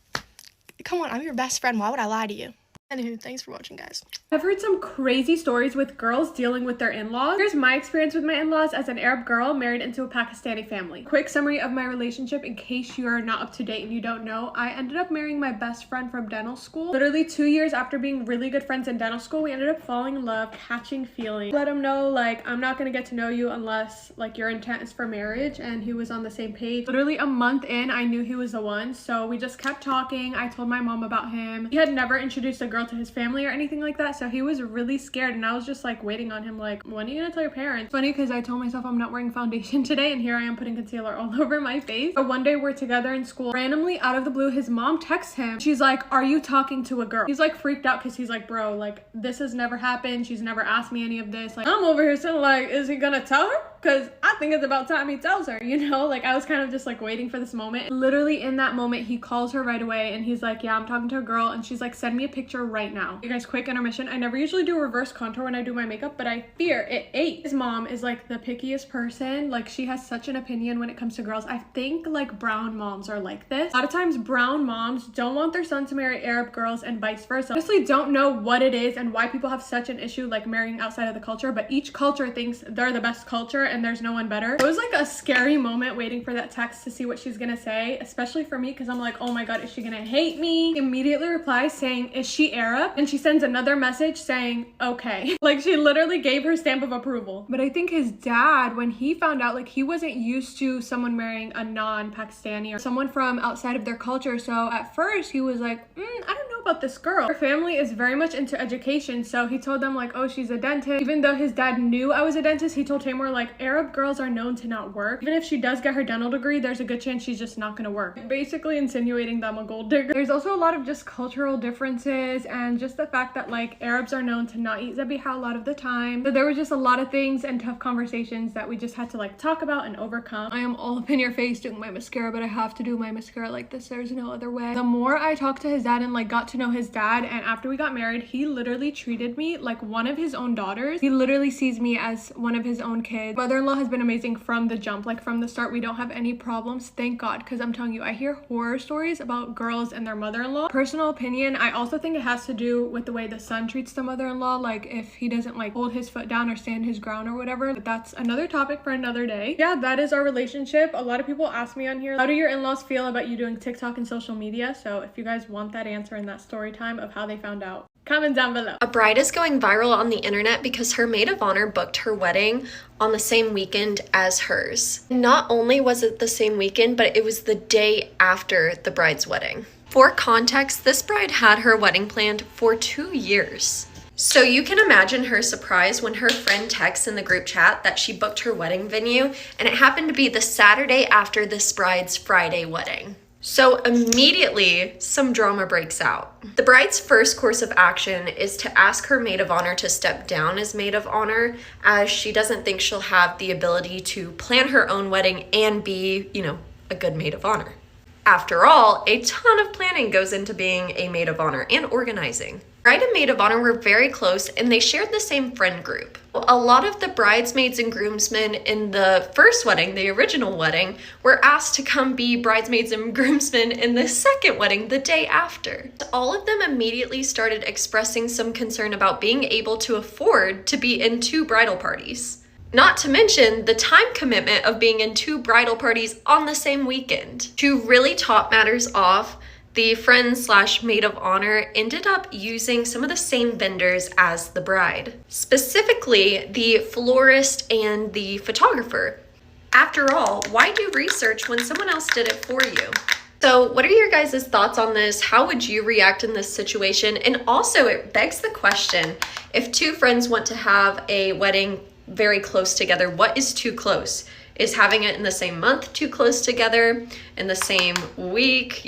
come on, I'm your best friend. Why would I lie to you? Anywho, thanks for watching, guys. I've heard some crazy stories with girls dealing with their in-laws. Here's my experience with my in-laws as an Arab girl married into a Pakistani family. Quick summary of my relationship in case you are not up to date and you don't know. I ended up marrying my best friend from dental school. Literally 2 years after being really good friends in dental school, we ended up falling in love, catching feelings. Let him know like, I'm not gonna get to know you unless like your intent is for marriage, and he was on the same page. Literally a month in, I knew he was the one, so we just kept talking. I told my mom about him. He had never introduced a girl to his family or anything like that, so he was really scared, and I was just like waiting on him like, when are you gonna tell your parents? Funny because I told myself I'm not wearing foundation today, and here I am putting concealer all over my face. But one day we're together in school, randomly out of the blue his mom texts him. She's like, are you talking to a girl? He's like freaked out because he's like, bro, like this has never happened, she's never asked me any of this. Like I'm over here sitting like, is he gonna tell her? Because I think it's about time he tells her, you know? Like I was kind of just like waiting for this moment. Literally in that moment he calls her right away and he's like, yeah, I'm talking to a girl, and she's like, send me a picture right now. You guys, quick intermission. I never usually do reverse contour when I do my makeup, but I fear it ate. His mom is like the pickiest person. Like she has such an opinion when it comes to girls. I think like brown moms are like this. A lot of times brown moms don't want their son to marry Arab girls and vice versa. Honestly don't know what it is and why people have such an issue like marrying outside of the culture, but each culture thinks they're the best culture and there's no one better. It was like a scary moment waiting for that text to see what she's gonna say, especially for me because I'm like, oh my god, is she gonna hate me? She immediately replies saying, is she Arab? And she sends another message saying, okay. Like she literally gave her stamp of approval. But I think his dad, when he found out, like he wasn't used to someone marrying a non-Pakistani or someone from outside of their culture, so at first he was like, I don't know about this girl. Her family is very much into education, so he told them like, oh, she's a dentist. Even though his dad knew I was a dentist, he told Tamar like, Arab girls are known to not work. Even if she does get her dental degree, there's a good chance she's just not gonna work. Basically insinuating that I'm a gold digger. There's also a lot of just cultural differences and just the fact that like Arabs are known to not eat zabiha a lot of the time. So there was just a lot of things and tough conversations that we just had to like talk about and overcome. I am all up in your face doing my mascara, but I have to do my mascara like this. There's no other way. The more I talked to his dad and like got to know his dad, and after we got married, he literally treated me like one of his own daughters. He literally sees me as one of his own kids. Mother-in-law has been amazing from the jump. Like from the start, we don't have any problems, thank God, because I'm telling you, I hear horror stories about girls and their mother-in-law. Personal opinion, I also think it has to do with the way the son treats the mother-in-law, like if he doesn't like hold his foot down or stand his ground or whatever. But that's another topic for another day. Yeah, that is our relationship. A lot of people ask me on here, how do your in-laws feel about you doing TikTok and social media? So if you guys want that answer in that story time of how they found out, comment down below. A bride is going viral on the internet because her maid of honor booked her wedding on the same weekend as hers. Not only was it the same weekend, but it was the day after the bride's wedding. For context, this bride had her wedding planned for 2 years. So you can imagine her surprise when her friend texts in the group chat that she booked her wedding venue, and it happened to be the Saturday after this bride's Friday wedding. So immediately, some drama breaks out. The bride's first course of action is to ask her maid of honor to step down as maid of honor, as she doesn't think she'll have the ability to plan her own wedding and be, a good maid of honor. After all, a ton of planning goes into being a maid of honor and organizing. Bride and maid of honor were very close and they shared the same friend group. A lot of the bridesmaids and groomsmen in the first wedding, the original wedding, were asked to come be bridesmaids and groomsmen in the second wedding the day after. All of them immediately started expressing some concern about being able to afford to be in 2 bridal parties. Not to mention the time commitment of being in 2 bridal parties on the same weekend. To really top matters off, the friend/maid of honor ended up using some of the same vendors as the bride, specifically the florist and the photographer. After all, why do research when someone else did it for you? So what are your guys' thoughts on this? How would you react in this situation? And also it begs the question, if 2 friends want to have a wedding very close together, what is too close? Is having it in the same month too close together? In the same week?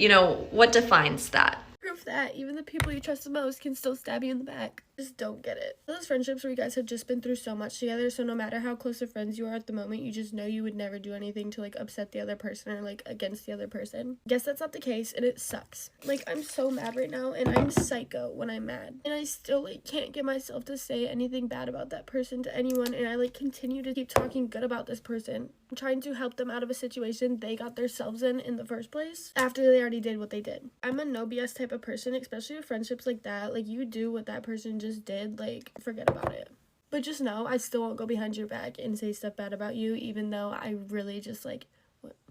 What defines that? Proof that even the people you trust the most can still stab you in the back. just don't get it. Those friendships where you guys have just been through so much together, so no matter how close of friends you are at the moment, you just know you would never do anything to like upset the other person or like against the other person. Guess that's not the case, and it sucks. Like, I'm so mad right now, and I'm psycho when I'm mad, and I still like can't get myself to say anything bad about that person to anyone, and I like continue to keep talking good about this person. I'm trying to help them out of a situation they got themselves in the first place after they already did what they did. I'm a no BS type of person, especially with friendships like that. Like, you do what that person just did, like, forget about it. But just know, I still won't go behind your back and say stuff bad about you, even though I really just, like,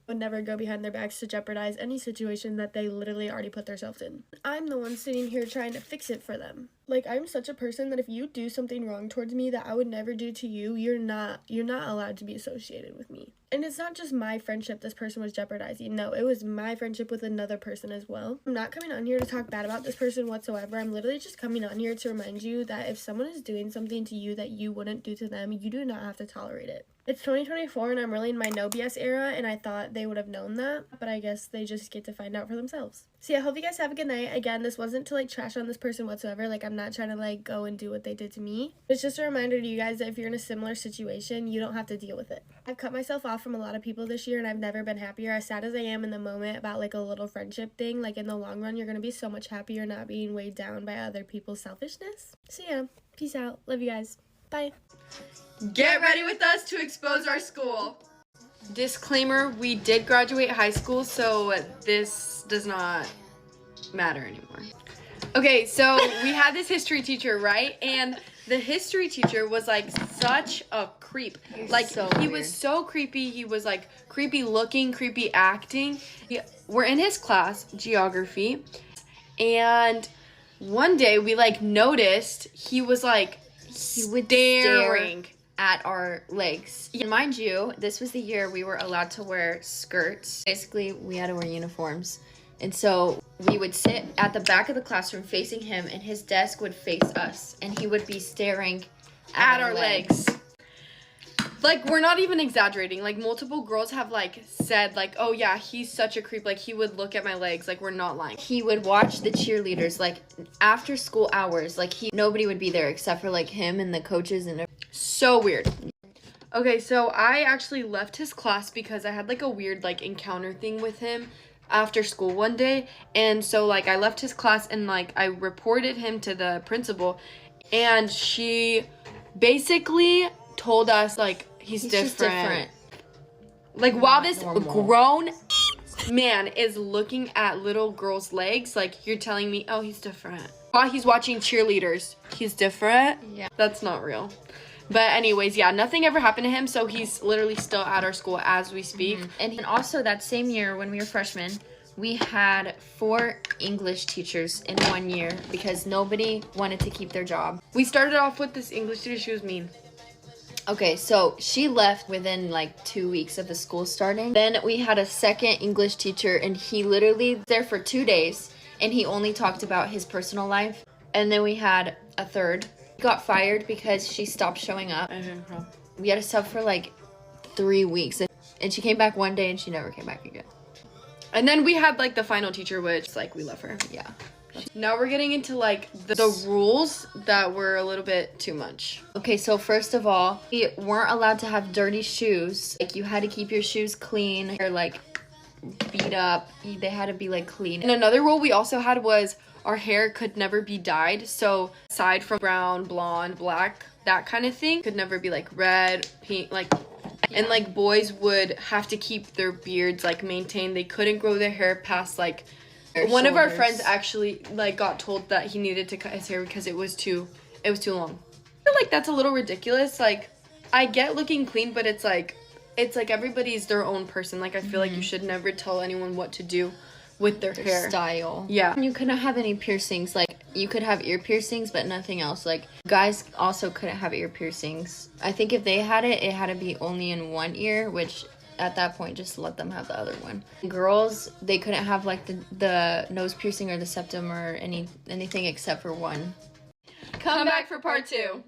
would never go behind their backs to jeopardize any situation that they literally already put themselves in. I'm the one sitting here trying to fix it for them. Like, I'm such a person that if you do something wrong towards me that I would never do to you, you're not allowed to be associated with me. And it's not just my friendship this person was jeopardizing. No, it was my friendship with another person as well. I'm not coming on here to talk bad about this person whatsoever. I'm literally just coming on here to remind you that if someone is doing something to you that you wouldn't do to them, you do not have to tolerate it. It's 2024 and I'm really in my no BS era, and I thought they would have known that, but I guess they just get to find out for themselves. So yeah, I hope you guys have a good night. Again, this wasn't to like trash on this person whatsoever. Like, I'm not trying to like go and do what they did to me. It's just a reminder to you guys that if you're in a similar situation, you don't have to deal with it. I've cut myself off from a lot of people this year, and I've never been happier. As sad as I am in the moment about like a little friendship thing, like in the long run, you're gonna be so much happier not being weighed down by other people's selfishness. So yeah, peace out. Love you guys. Bye. Get ready with us to expose our school. Disclaimer, we did graduate high school, so this does not matter anymore. Okay, so we had this history teacher, right? And the history teacher was like such a creep. Like, he was so creepy. He was like creepy looking, creepy acting. We're in his class, geography, and one day we like noticed he was like staring at our legs. And mind you, this was the year we were allowed to wear skirts. Basically, we had to wear uniforms. And so we would sit at the back of the classroom facing him, and his desk would face us, and he would be staring at our legs. Like, we're not even exaggerating. Like, multiple girls have like said like, oh yeah, he's such a creep. Like, he would look at my legs. Like, we're not lying. He would watch the cheerleaders like after school hours. Like, nobody would be there except for like him and the coaches and so weird. Okay, so I actually left his class because I had like a weird like encounter thing with him after school one day. And so like I left his class and like I reported him to the principal, and she basically told us like he's different. Like, while this grown man is looking at little girls' legs, like, you're telling me, oh, he's different. While he's watching cheerleaders, he's different? Yeah. That's not real. But anyways, yeah, nothing ever happened to him, so he's literally still at our school as we speak. And also that same year when we were freshmen, we had 4 English teachers in 1 year because nobody wanted to keep their job. We started off with this English teacher. She was mean. Okay, so she left within like 2 weeks of the school starting. Then we had a second English teacher, and he literally was there for 2 days, and he only talked about his personal life. And then we had a third. Got fired because she stopped showing up. We had to sub for like 3 weeks, and she came back one day and she never came back again. And then we had like the final teacher, which like we love her. Yeah. Now we're getting into like the rules that were a little bit too much. Okay, so first of all, we weren't allowed to have dirty shoes. Like, you had to keep your shoes clean or like beat up. They had to be like clean. And another rule we also had was our hair could never be dyed. So aside from brown, blonde, black, that kind of thing, could never be like red, pink, like, and like boys would have to keep their beards like maintained. They couldn't grow their hair past like one of our friends actually like got told that he needed to cut his hair because it was too long. I feel like that's a little ridiculous. Like, I get looking clean, but it's like everybody's their own person. Like, I feel like you should never tell anyone what to do with their hair style. Yeah. You couldn't have any piercings. Like, you could have ear piercings, but nothing else. Like, guys also couldn't have ear piercings. I think if they had it, it had to be only in one ear, which at that point, just let them have the other one. Girls, they couldn't have like the nose piercing or the septum or anything except for one. Come back for part 2.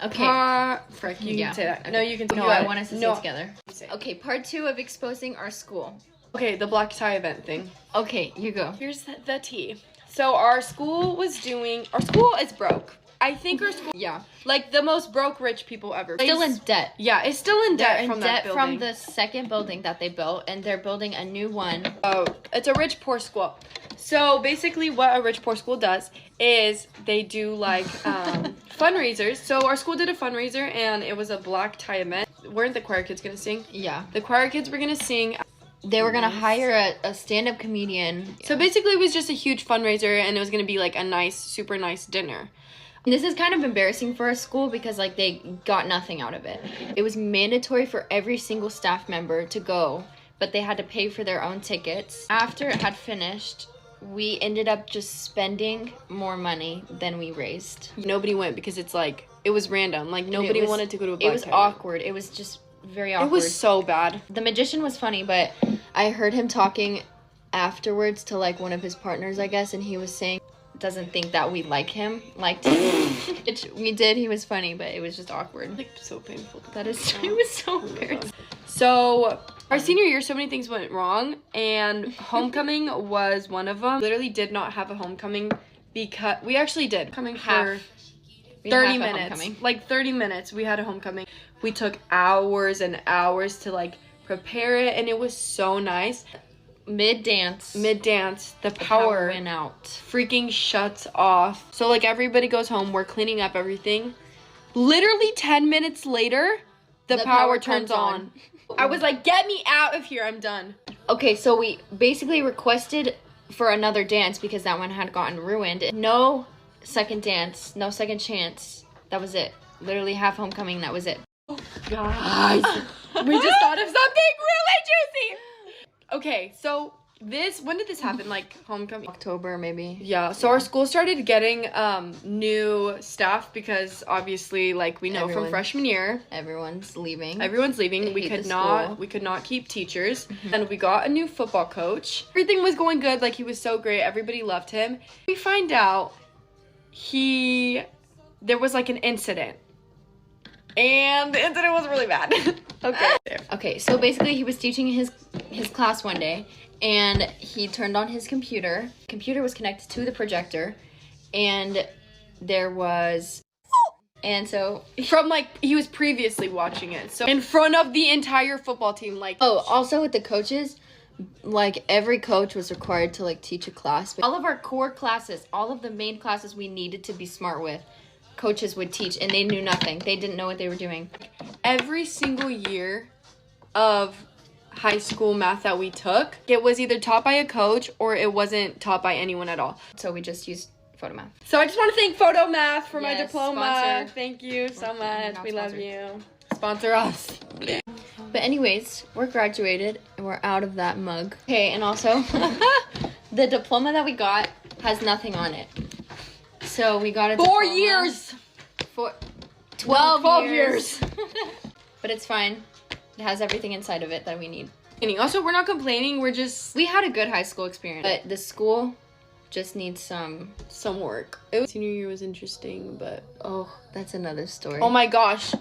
Okay. Frick, you can say that. Okay. No, you can. No, I want us to say it together. Okay, part 2 of exposing our school. Okay, the black tie event thing. Okay, you go. Here's the tea. So our school is broke. I think our school, like the most broke rich people ever. Still in debt. Yeah, it's still in debt They're from in that debt building. from the second building that they built, and they're building a new one. Oh, it's a rich poor school. So basically what a rich poor school does is they do like fundraisers. So our school did a fundraiser and it was a black tie event. Weren't the choir kids gonna sing? Yeah. The choir kids were gonna sing. They were gonna hire a stand-up comedian. So basically it was just a huge fundraiser and it was gonna be like a nice, super nice dinner. And this is kind of embarrassing for our school because like they got nothing out of it. It was mandatory for every single staff member to go, but they had to pay for their own tickets. After it had finished, we ended up just spending more money than we raised. Nobody went because it's like, it was random. Like nobody wanted to go to a black It was tie. awkward. It was just very awkward. It was so bad. The magician was funny, but I heard him talking afterwards to like one of his partners, I guess, and he was saying doesn't think that we liked him. Which we did. He was funny, but it was just awkward. Like so painful. It was so embarrassing. So our senior year, so many things went wrong, and homecoming was one of them. Literally did not have a homecoming because we actually did coming for 30 minutes. Like 30 minutes we had a homecoming. We took hours and hours to like prepare it, and it was so nice. Mid dance, the power went out. Freaking shuts off. So like everybody goes home, we're cleaning up everything. Literally 10 minutes later, the power turns on. I was like, get me out of here, I'm done. Okay, so we basically requested for another dance because that one had gotten ruined. No second dance, no second chance. That was it. Literally half homecoming, that was it. Guys, we just thought of something really juicy. Okay, so when did this happen? Like homecoming? October, maybe. Yeah, so our school started getting new staff because obviously, like we know from freshman year, everyone's leaving. We could not keep teachers. And we got a new football coach. Everything was going good, like he was so great. Everybody loved him. We find out there was like an incident. And the incident was really bad. Okay, so basically he was teaching his class one day, and he turned on his computer. Computer was connected to the projector, and so from like he was previously watching it, so in front of the entire football team, like also with the coaches, like every coach was required to like teach a class. All of our core classes, all of the main classes we needed to be smart with, coaches would teach, and they knew nothing. They didn't know what they were doing. Every single year of high school math that we took, it was either taught by a coach or it wasn't taught by anyone at all. So we just used photo math. So I just want to thank Photo Math for my diploma. Sponsor. Thank you so much. We love you. Sponsor us. But anyways, we're graduated and we're out of that mug. Okay, and also the diploma that we got has nothing on it. So we got a 4 years. 12 years. But it's fine. It has everything inside of it that we need. Also, we're not complaining. We had a good high school experience. But the school just needs some work. Senior year was interesting, but that's another story. Oh my gosh.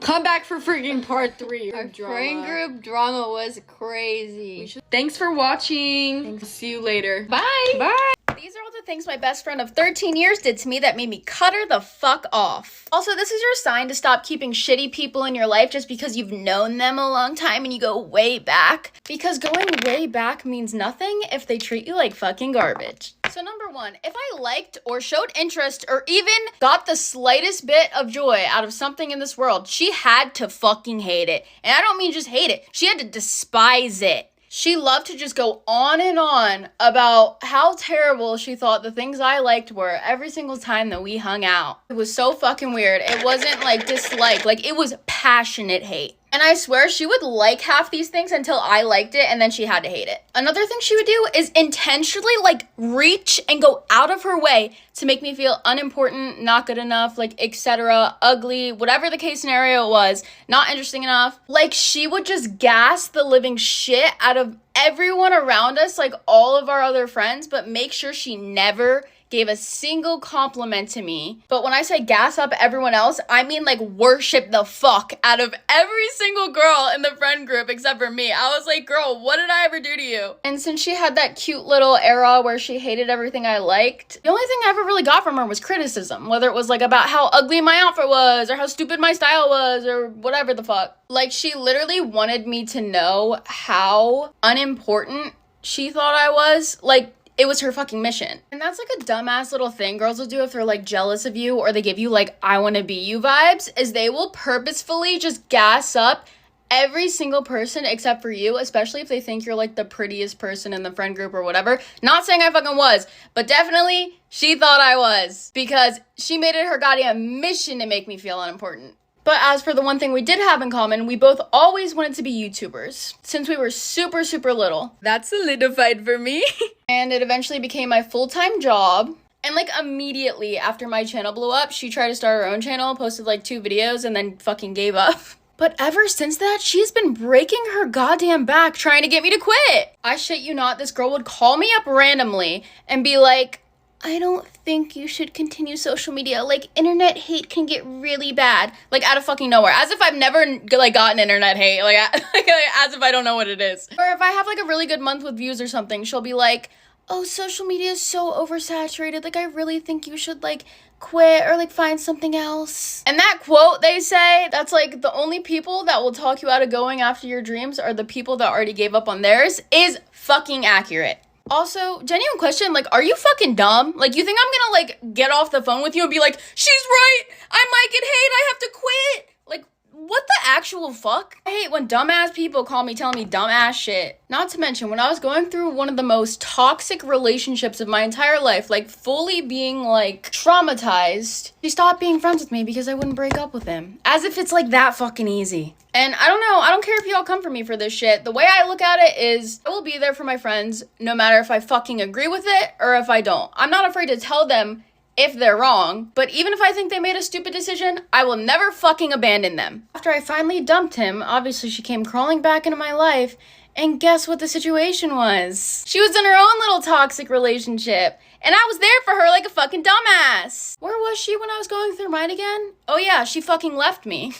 Come back for freaking part 3. Our friend group drama was crazy. Thanks for watching. See you later. Bye. Bye. These are all the things my best friend of 13 years did to me that made me cut her the fuck off. Also, this is your sign to stop keeping shitty people in your life just because you've known them a long time and you go way back. Because going way back means nothing if they treat you like fucking garbage. So number 1, if I liked or showed interest or even got the slightest bit of joy out of something in this world, she had to fucking hate it. And I don't mean just hate it. She had to despise it. She loved to just go on and on about how terrible she thought the things I liked were every single time that we hung out. It was so fucking weird. It wasn't like dislike, like it was passionate hate. And I swear she would like half these things until I liked it and then she had to hate it. Another thing she would do is intentionally like reach and go out of her way to make me feel unimportant, not good enough, like etc., ugly, whatever the case scenario was, not interesting enough. Like she would just gas the living shit out of everyone around us, like all of our other friends, but make sure she never gave a single compliment to me. But when I say gas up everyone else, I mean like worship the fuck out of every single girl in the friend group except for me. I was like, girl, what did I ever do to you? And since she had that cute little era where she hated everything I liked, the only thing I ever really got from her was criticism, whether it was like about how ugly my outfit was or how stupid my style was or whatever the fuck. Like, she literally wanted me to know how unimportant she thought I was. Like, it was her fucking mission. And that's like a dumbass little thing girls will do if they're like jealous of you or they give you like I want to be you vibes, is they will purposefully just gas up every single person except for you, especially if they think you're like the prettiest person in the friend group or whatever. Not saying I fucking was, but definitely she thought I was, because she made it her goddamn mission to make me feel unimportant. But as for the one thing we did have in common, we both always wanted to be YouTubers since we were super, super little. That solidified for me. And it eventually became my full-time job. And like immediately after my channel blew up, she tried to start her own channel, posted like 2 videos, and then fucking gave up. But ever since that, she's been breaking her goddamn back trying to get me to quit. I shit you not, this girl would call me up randomly and be like, I don't think you should continue social media. Like, internet hate can get really bad. Like, out of fucking nowhere. As if I've never, like, gotten internet hate. Like, as if I don't know what it is. Or if I have, like, a really good month with views or something, she'll be like, oh, social media is so oversaturated. Like, I really think you should, like, quit or, like, find something else. And that quote they say, that's, like, the only people that will talk you out of going after your dreams are the people that already gave up on theirs, is fucking accurate. Also, genuine question, like, are you fucking dumb? Like, you think I'm gonna, like, get off the phone with you and be like, she's right, I might get hate, I have to quit? Like, what the actual fuck? I hate when dumbass people call me telling me dumbass shit. Not to mention, when I was going through one of the most toxic relationships of my entire life, like, fully being, like, traumatized, she stopped being friends with me because I wouldn't break up with him. As if it's, like, that fucking easy. And I don't know, I don't care if y'all come for me for this shit. The way I look at it is, I will be there for my friends no matter if I fucking agree with it or if I don't. I'm not afraid to tell them if they're wrong, but even if I think they made a stupid decision, I will never fucking abandon them. After I finally dumped him, obviously she came crawling back into my life, and guess what the situation was? She was in her own little toxic relationship, and I was there for her like a fucking dumbass. Where was she when I was going through mine again? Oh yeah, she fucking left me.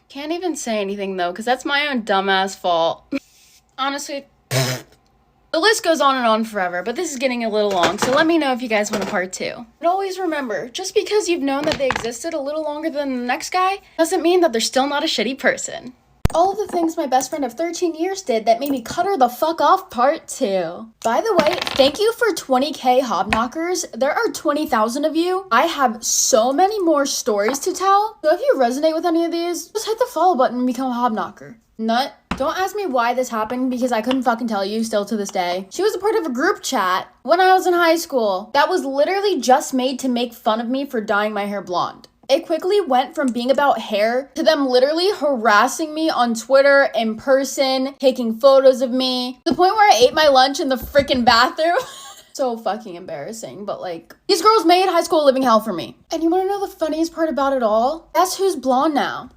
Can't even say anything though, because that's my own dumbass fault. Honestly, the list goes on and on forever, but this is getting a little long, so let me know if you guys want a part 2. And always remember, just because you've known that they existed a little longer than the next guy, doesn't mean that they're still not a shitty person. All of the things my best friend of 13 years did that made me cut her the fuck off, part 2. By the way, thank you for 20k hobknockers. There are 20,000 of you. I have so many more stories to tell. So if you resonate with any of these, just hit the follow button and become a hobknocker. Nut. Don't ask me why this happened because I couldn't fucking tell you still to this day. She was a part of a group chat when I was in high school that was literally just made to make fun of me for dyeing my hair blonde. It quickly went from being about hair to them literally harassing me on Twitter, in person, taking photos of me, to the point where I ate my lunch in the freaking bathroom. So fucking embarrassing, but like, these girls made high school a living hell for me. And you wanna know the funniest part about it all? Guess who's blonde now?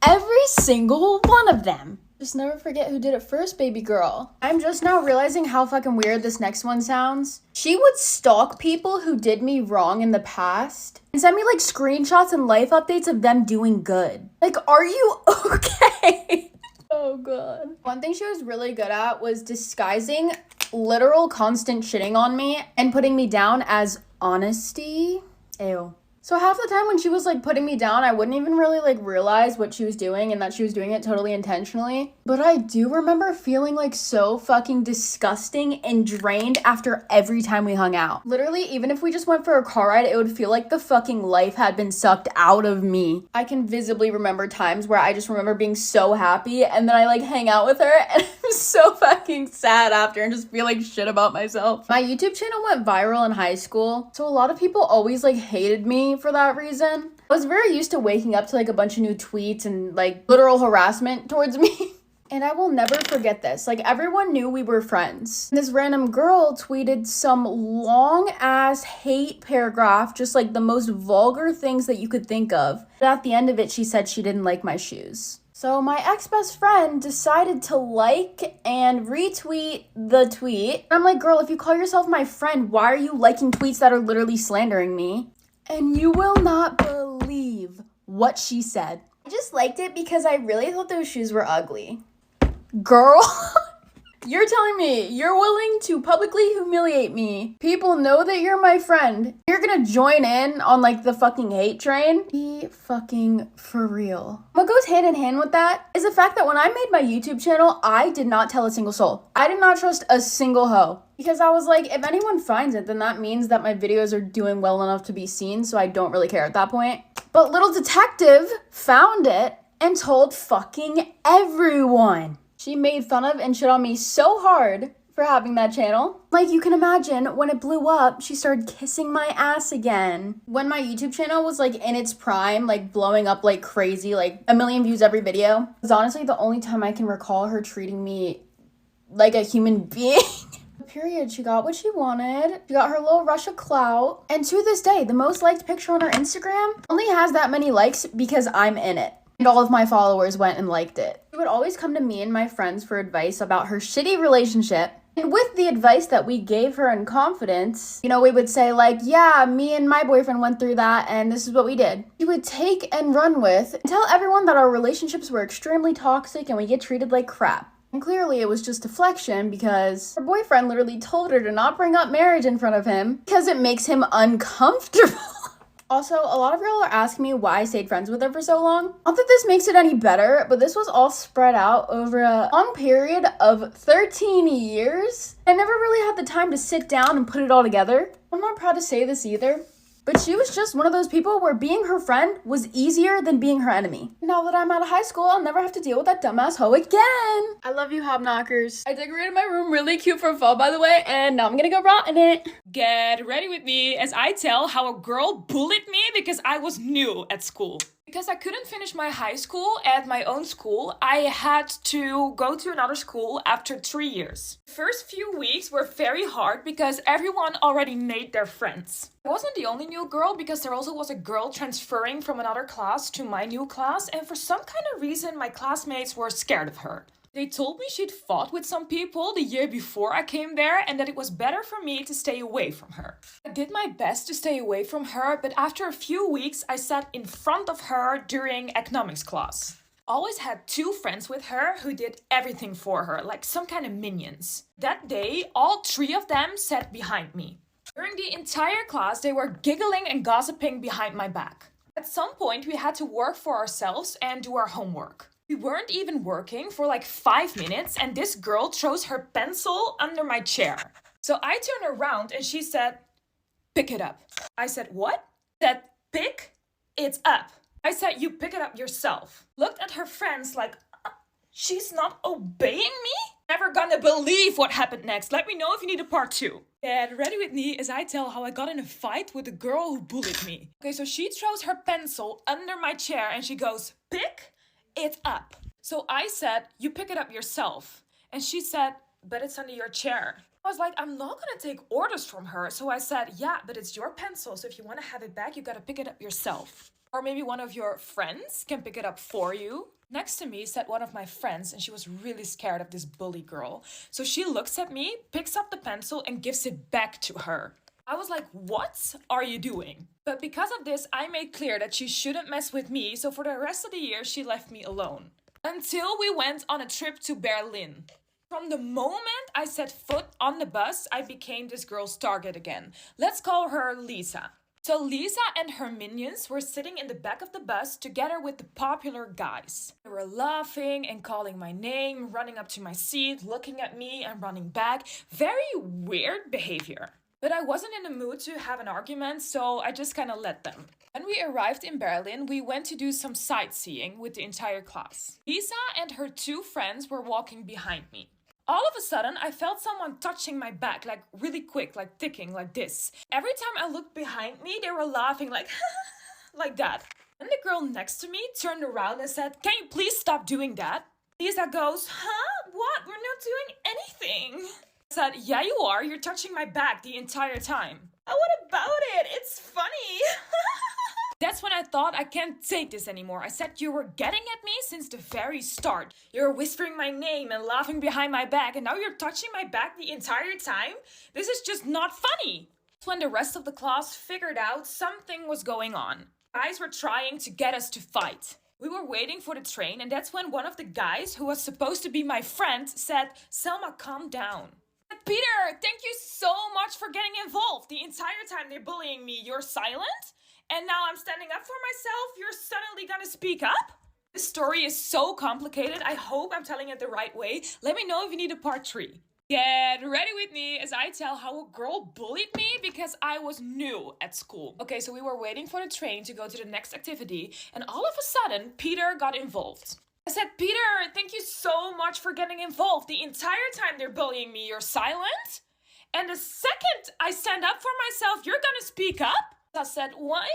Every single one of them. Just never forget who did it first, baby girl. I'm just now realizing how fucking weird this next one sounds. She would stalk people who did me wrong in the past and send me like screenshots and life updates of them doing good. Like, are you okay? Oh god. One thing she was really good at was disguising literal constant shitting on me and putting me down as honesty. Ew. So half the time when she was like putting me down, I wouldn't even really like realize what she was doing and that she was doing it totally intentionally. But I do remember feeling like so fucking disgusting and drained after every time we hung out. Literally, even if we just went for a car ride, it would feel like the fucking life had been sucked out of me. I can visibly remember times where I just remember being so happy and then I like hang out with her and I'm so fucking sad after and just feel like shit about myself. My YouTube channel went viral in high school, so a lot of people always like hated me for that reason. I was very used to waking up to like a bunch of new tweets and like literal harassment towards me. And I will never forget this. Like, everyone knew we were friends. This random girl tweeted some long ass hate paragraph, just like the most vulgar things that you could think of. But at the end of it, she said she didn't like my shoes. So my ex-best friend decided to like and retweet the tweet. I'm like, girl, if you call yourself my friend, why are you liking tweets that are literally slandering me? And you will not believe what she said. I just liked it because I really thought those shoes were ugly. Girl, you're telling me you're willing to publicly humiliate me. People know that you're my friend. You're gonna join in on like the fucking hate train? Be fucking for real. What goes hand in hand with that is the fact that when I made my YouTube channel, I did not tell a single soul. I did not trust a single hoe. Because I was like, if anyone finds it, then that means that my videos are doing well enough to be seen, so I don't really care at that point. But little detective found it and told fucking everyone. She made fun of and shit on me so hard for having that channel. Like, you can imagine, when it blew up, she started kissing my ass again. When my YouTube channel was like in its prime, like blowing up like crazy, like 1 million views every video, it was honestly the only time I can recall her treating me like a human being. Period. She got what she wanted. She got her little rush of clout. And to this day, the most liked picture on her Instagram only has that many likes because I'm in it. And all of my followers went and liked it. She would always come to me and my friends for advice about her shitty relationship. And with the advice that we gave her in confidence, you know, we would say like, yeah, me and my boyfriend went through that and this is what we did. She would take and run with and tell everyone that our relationships were extremely toxic and we get treated like crap. And clearly it was just deflection because her boyfriend literally told her to not bring up marriage in front of him because it makes him uncomfortable. Also, a lot of y'all are asking me why I stayed friends with her for so long. Not that this makes it any better, but this was all spread out over a long period of 13 years. I never really had the time to sit down and put it all together. I'm not proud to say this either, but she was just one of those people where being her friend was easier than being her enemy. Now that I'm out of high school, I'll never have to deal with that dumbass hoe again. I love you, Hobknockers. I decorated my room really cute for fall, by the way, and now I'm gonna go rot in it. Get ready with me as I tell how a girl bullied me because I was new at school. Because I couldn't finish my high school at my own school, I had to go to another school after 3 years. The first few weeks were very hard because everyone already made their friends. I wasn't the only new girl because there also was a girl transferring from another class to my new class, and for some kind of reason my classmates were scared of her. They told me she'd fought with some people the year before I came there and that it was better for me to stay away from her. I did my best to stay away from her, but after a few weeks I sat in front of her during economics class. I always had 2 friends with her who did everything for her, like some kind of minions. That day, all 3 of them sat behind me. During the entire class, they were giggling and gossiping behind my back. At some point, we had to work for ourselves and do our homework. We weren't even working for like 5 minutes and this girl throws her pencil under my chair. So I turned around and she said, "Pick it up." I said, "What?" She said, "Pick it up." I said, "You pick it up yourself." Looked at her friends like, she's not obeying me? Never gonna believe what happened next. Let me know if you need a part 2. Get ready with me as I tell how I got in a fight with the girl who bullied me. Okay, so she throws her pencil under my chair and she goes, "Pick it up." So I said, "You pick it up yourself." And she said, "But it's under your chair." I was like, I'm not gonna take orders from her. So I said, "Yeah, but it's your pencil. So if you wanna have it back, you gotta pick it up yourself. Or maybe one of your friends can pick it up for you." Next to me sat one of my friends and she was really scared of this bully girl. So she looks at me, picks up the pencil and gives it back to her. I was like, what are you doing? But because of this, I made clear that she shouldn't mess with me, so for the rest of the year, she left me alone. Until we went on a trip to Berlin. From the moment I set foot on the bus, I became this girl's target again. Let's call her Lisa. So Lisa and her minions were sitting in the back of the bus together with the popular guys. They were laughing and calling my name, running up to my seat, looking at me and running back. Very weird behavior. But I wasn't in the mood to have an argument, so I just kind of let them. When we arrived in Berlin, we went to do some sightseeing with the entire class. Lisa and her 2 friends were walking behind me. All of a sudden, I felt someone touching my back, like really quick, like ticking, like this. Every time I looked behind me, they were laughing like, like that. And the girl next to me turned around and said, "Can you please stop doing that?" Lisa goes, "Huh? What? We're not doing anything." I said, "Yeah, you are. You're touching my back the entire time." "Oh, what about it? It's funny." That's when I thought I can't take this anymore. I said, you were getting at me since the very start. You're whispering my name and laughing behind my back, and now you're touching my back the entire time? This is just not funny. That's when the rest of the class figured out something was going on. Guys were trying to get us to fight. We were waiting for the train, and that's when one of the guys, who was supposed to be my friend, said, Selma, calm down. Peter, thank you so much for getting involved. The entire time they're bullying me, you're silent? And now I'm standing up for myself, you're suddenly gonna speak up? This story is so complicated, I hope I'm telling it the right way. Let me know if you need a part 3. Get ready with me as I tell how a girl bullied me because I was new at school. Okay, so we were waiting for the train to go to the next activity, and all of a sudden, Peter got involved. I said, Peter, thank you so much for getting involved. The entire time they're bullying me, you're silent? And the second I stand up for myself, you're gonna speak up? I said, why?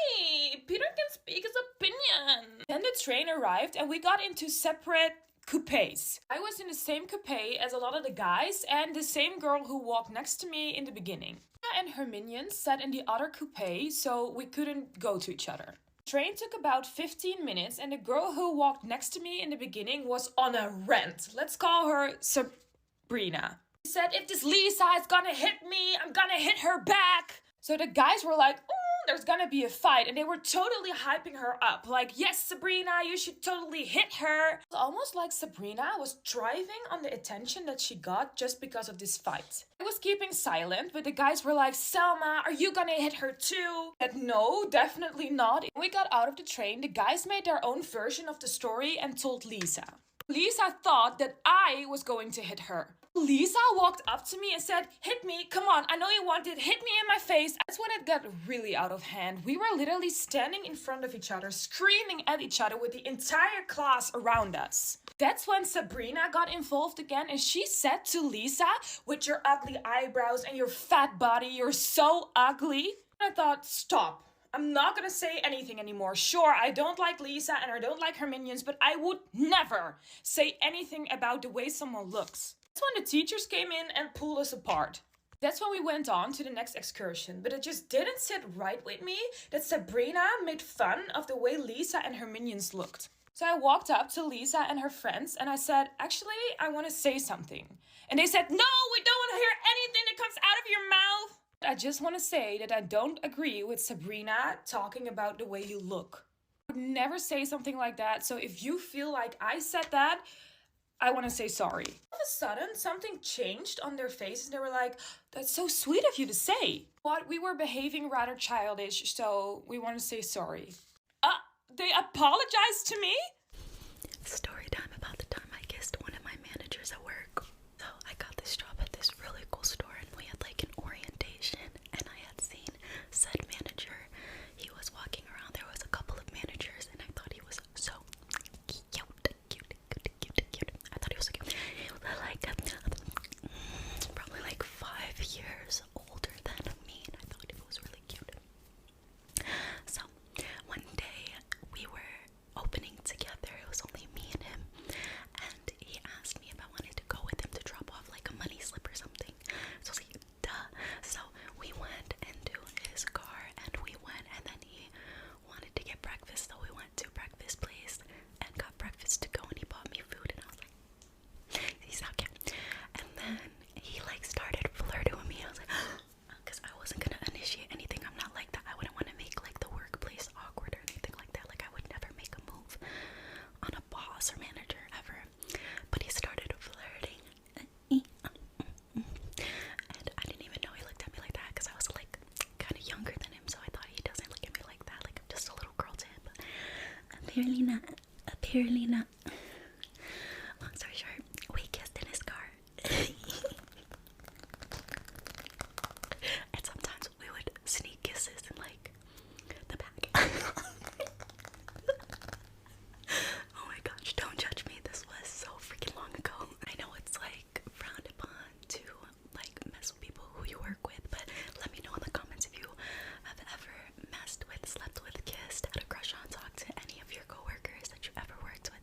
Peter can speak his opinion. Then the train arrived and we got into separate coupes. I was in the same coupe as a lot of the guys and the same girl who walked next to me in the beginning. Anna and her minions sat in the other coupe, so we couldn't go to each other. The train took about 15 minutes and the girl who walked next to me in the beginning was on a rant. Let's call her Sabrina. She said, if this Lisa is gonna hit me, I'm gonna hit her back. So the guys were like, there's gonna be a fight, and they were totally hyping her up. Like, yes, Sabrina, you should totally hit her. It's almost like Sabrina was thriving on the attention that she got just because of this fight. I was keeping silent, but the guys were like, Selma, are you gonna hit her too? I said, no, definitely not. When we got out of the train, the guys made their own version of the story and told Lisa. Lisa thought that I was going to hit her. Lisa walked up to me and said, hit me, come on, I know you want it, hit me in my face. That's when it got really out of hand. We were literally standing in front of each other, screaming at each other with the entire class around us. That's when Sabrina got involved again and she said to Lisa, with your ugly eyebrows and your fat body, you're so ugly. And I thought, stop. I'm not gonna say anything anymore. Sure, I don't like Lisa and I don't like her minions, but I would never say anything about the way someone looks. That's when the teachers came in and pulled us apart. That's when we went on to the next excursion, but it just didn't sit right with me that Sabrina made fun of the way Lisa and her minions looked. So I walked up to Lisa and her friends and I said, actually, I want to say something. And they said, no, we don't want to hear anything that comes out of your mouth. I just want to say that I don't agree with Sabrina talking about the way you look. I would never say something like that, so if you feel like I said that, I want to say sorry. All of a sudden, something changed on their faces. They were like, that's so sweet of you to say. But we were behaving rather childish, so we want to say sorry. They apologized to me? Story time about the time I kissed one of my managers at work. So I got this job at this really cool store and we had like an orientation and I had seen said manager. He was walking around. There was a couple of managers and I thought he was so cute. I thought he was so cute. He was like probably like 5 years older than me and I thought he was really cute. So one day we were opening together. It was only me and him and he asked me if I wanted to go with him to drop off like a money slip or something. So I was like, duh. So we went into his car and we went and then he wanted to get breakfast, so we went to breakfast place and got breakfast to go and he bought me food and I was like, he's so cute. And then he like started flirting with me. I was like, because I wasn't gonna initiate anything. I'm not like that. I wouldn't want to make like the workplace awkward or anything like that. Like I would never make a move on a boss or manager ever. But he started flirting. And I didn't even know he looked at me like that because I was like kind of younger than him, so I thought he doesn't look at me like that, like I'm just a little girl to him, but apparently not. Long story short, we kissed in his car. And sometimes we would sneak kisses in like the back. Oh my gosh, don't judge me. This was so freaking long ago. I know it's like frowned upon to like mess with people who you work with, but let me know in the comments if you have ever messed with, slept with, kissed, had a crush on, talked to any of your coworkers that you ever worked with.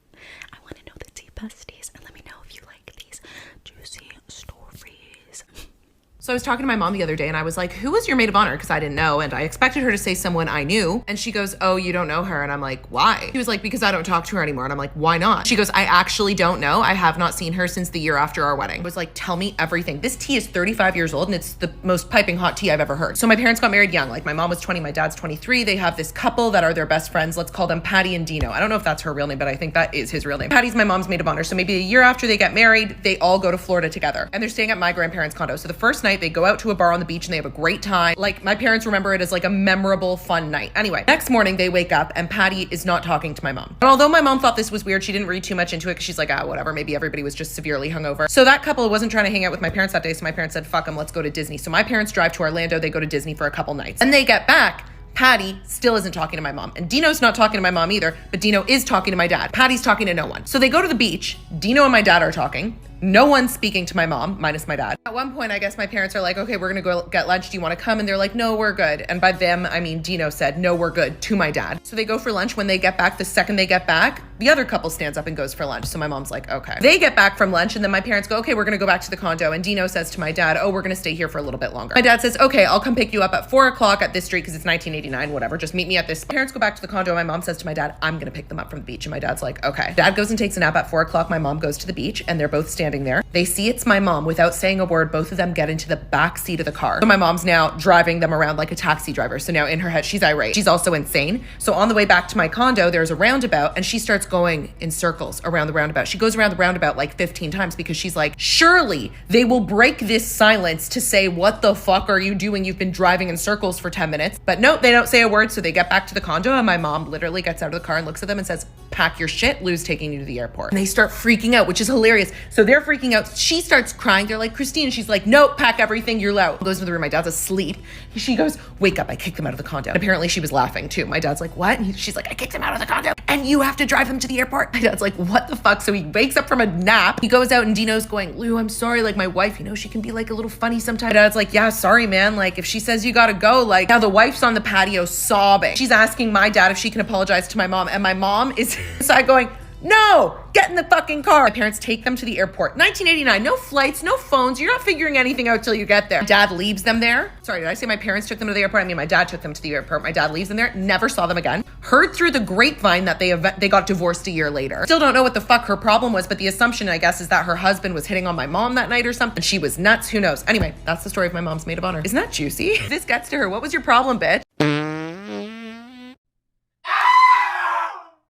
I want to know the tea besties and let me know if you like these juicy stories. So I was talking to my mom the other day and I was like, who was your maid of honor? Because I didn't know. And I expected her to say someone I knew. And she goes, oh, you don't know her? And I'm like, why? She was like, because I don't talk to her anymore. And I'm like, why not? She goes, I actually don't know. I have not seen her since the year after our wedding. I was like, tell me everything. This tea is 35 years old and it's the most piping hot tea I've ever heard. So my parents got married young. Like my mom was 20, my dad's 23. They have this couple that are their best friends. Let's call them Patty and Dino. I don't know if that's her real name, but I think that is his real name. Patty's my mom's maid of honor. So maybe a year after they get married, they all go to Florida together and they're staying at my grandparents' condo. So the first night they go out to a bar on the beach and they have a great time. Like my parents remember it as like a memorable, fun night. Anyway, next morning they wake up and Patty is not talking to my mom. And although my mom thought this was weird, she didn't read too much into it because she's like, ah, whatever. Maybe everybody was just severely hungover. So that couple wasn't trying to hang out with my parents that day. So my parents said, fuck them, let's go to Disney. So my parents drive to Orlando. They go to Disney for a couple nights and they get back. Patty still isn't talking to my mom. And Dino's not talking to my mom either, but Dino is talking to my dad. Patty's talking to no one. So they go to the beach. Dino and my dad are talking. No one's speaking to my mom, minus my dad. At one point, I guess my parents are like, okay, we're gonna go get lunch. Do you wanna come? And they're like, no, we're good. And by them, I mean Dino said, no, we're good, to my dad. So they go for lunch. When they get back, the second they get back, the other couple stands up and goes for lunch. So my mom's like, okay. They get back from lunch and then my parents go, okay, we're gonna go back to the condo. And Dino says to my dad, oh, we're gonna stay here for a little bit longer. My dad says, okay, I'll come pick you up at 4 o'clock at this street because it's 1989, whatever. Just meet me at this. Parents go back to the condo. My mom says to my dad, I'm gonna pick them up from the beach. And my dad's like, okay. Dad goes and takes a nap at 4 o'clock. My mom goes to the beach and they're both standing there. They see it's my mom. Without saying a word, both of them get into the back seat of the car. So my mom's now driving them around like a taxi driver. So now in her head, she's irate. She's also insane. So on the way back to my condo, there's a roundabout and she starts going in circles around the roundabout. She goes around the roundabout like 15 times because she's like, surely they will break this silence to say, what the fuck are you doing? You've been driving in circles for 10 minutes. But no, they don't say a word. So they get back to the condo and my mom literally gets out of the car and looks at them and says, pack your shit, Lou's taking you to the airport. And they start freaking out, which is hilarious. So they're freaking out. She starts crying. They're like, Christine. She's like, nope, pack everything, you're out. Goes into the room. My dad's asleep. She goes, wake up. I kicked them out of the condo. And apparently she was laughing too. My dad's like, what? And she's like, I kicked them out of the condo and you have to drive them to the airport. My dad's like, what the fuck? So he wakes up from a nap. He goes out and Dino's going, Lou, I'm sorry. Like my wife, you know, she can be like a little funny sometimes. My dad's like, yeah, sorry, man. Like if she says you gotta go, like now the wife's on the patio sobbing. She's asking my dad if she can apologize to my mom. And my mom is inside going, no, get in the fucking car. My parents take them to the airport. 1989, no flights, no phones. You're not figuring anything out till you get there. Dad leaves them there. Sorry, did I say my parents took them to the airport? I mean, my dad took them to the airport. My dad leaves them there, never saw them again. Heard through the grapevine that they got divorced a year later. Still don't know what the fuck her problem was, but the assumption, I guess, is that her husband was hitting on my mom that night or something. She was nuts, who knows? Anyway, that's the story of my mom's maid of honor. Isn't that juicy? This gets to her. What was your problem, bitch?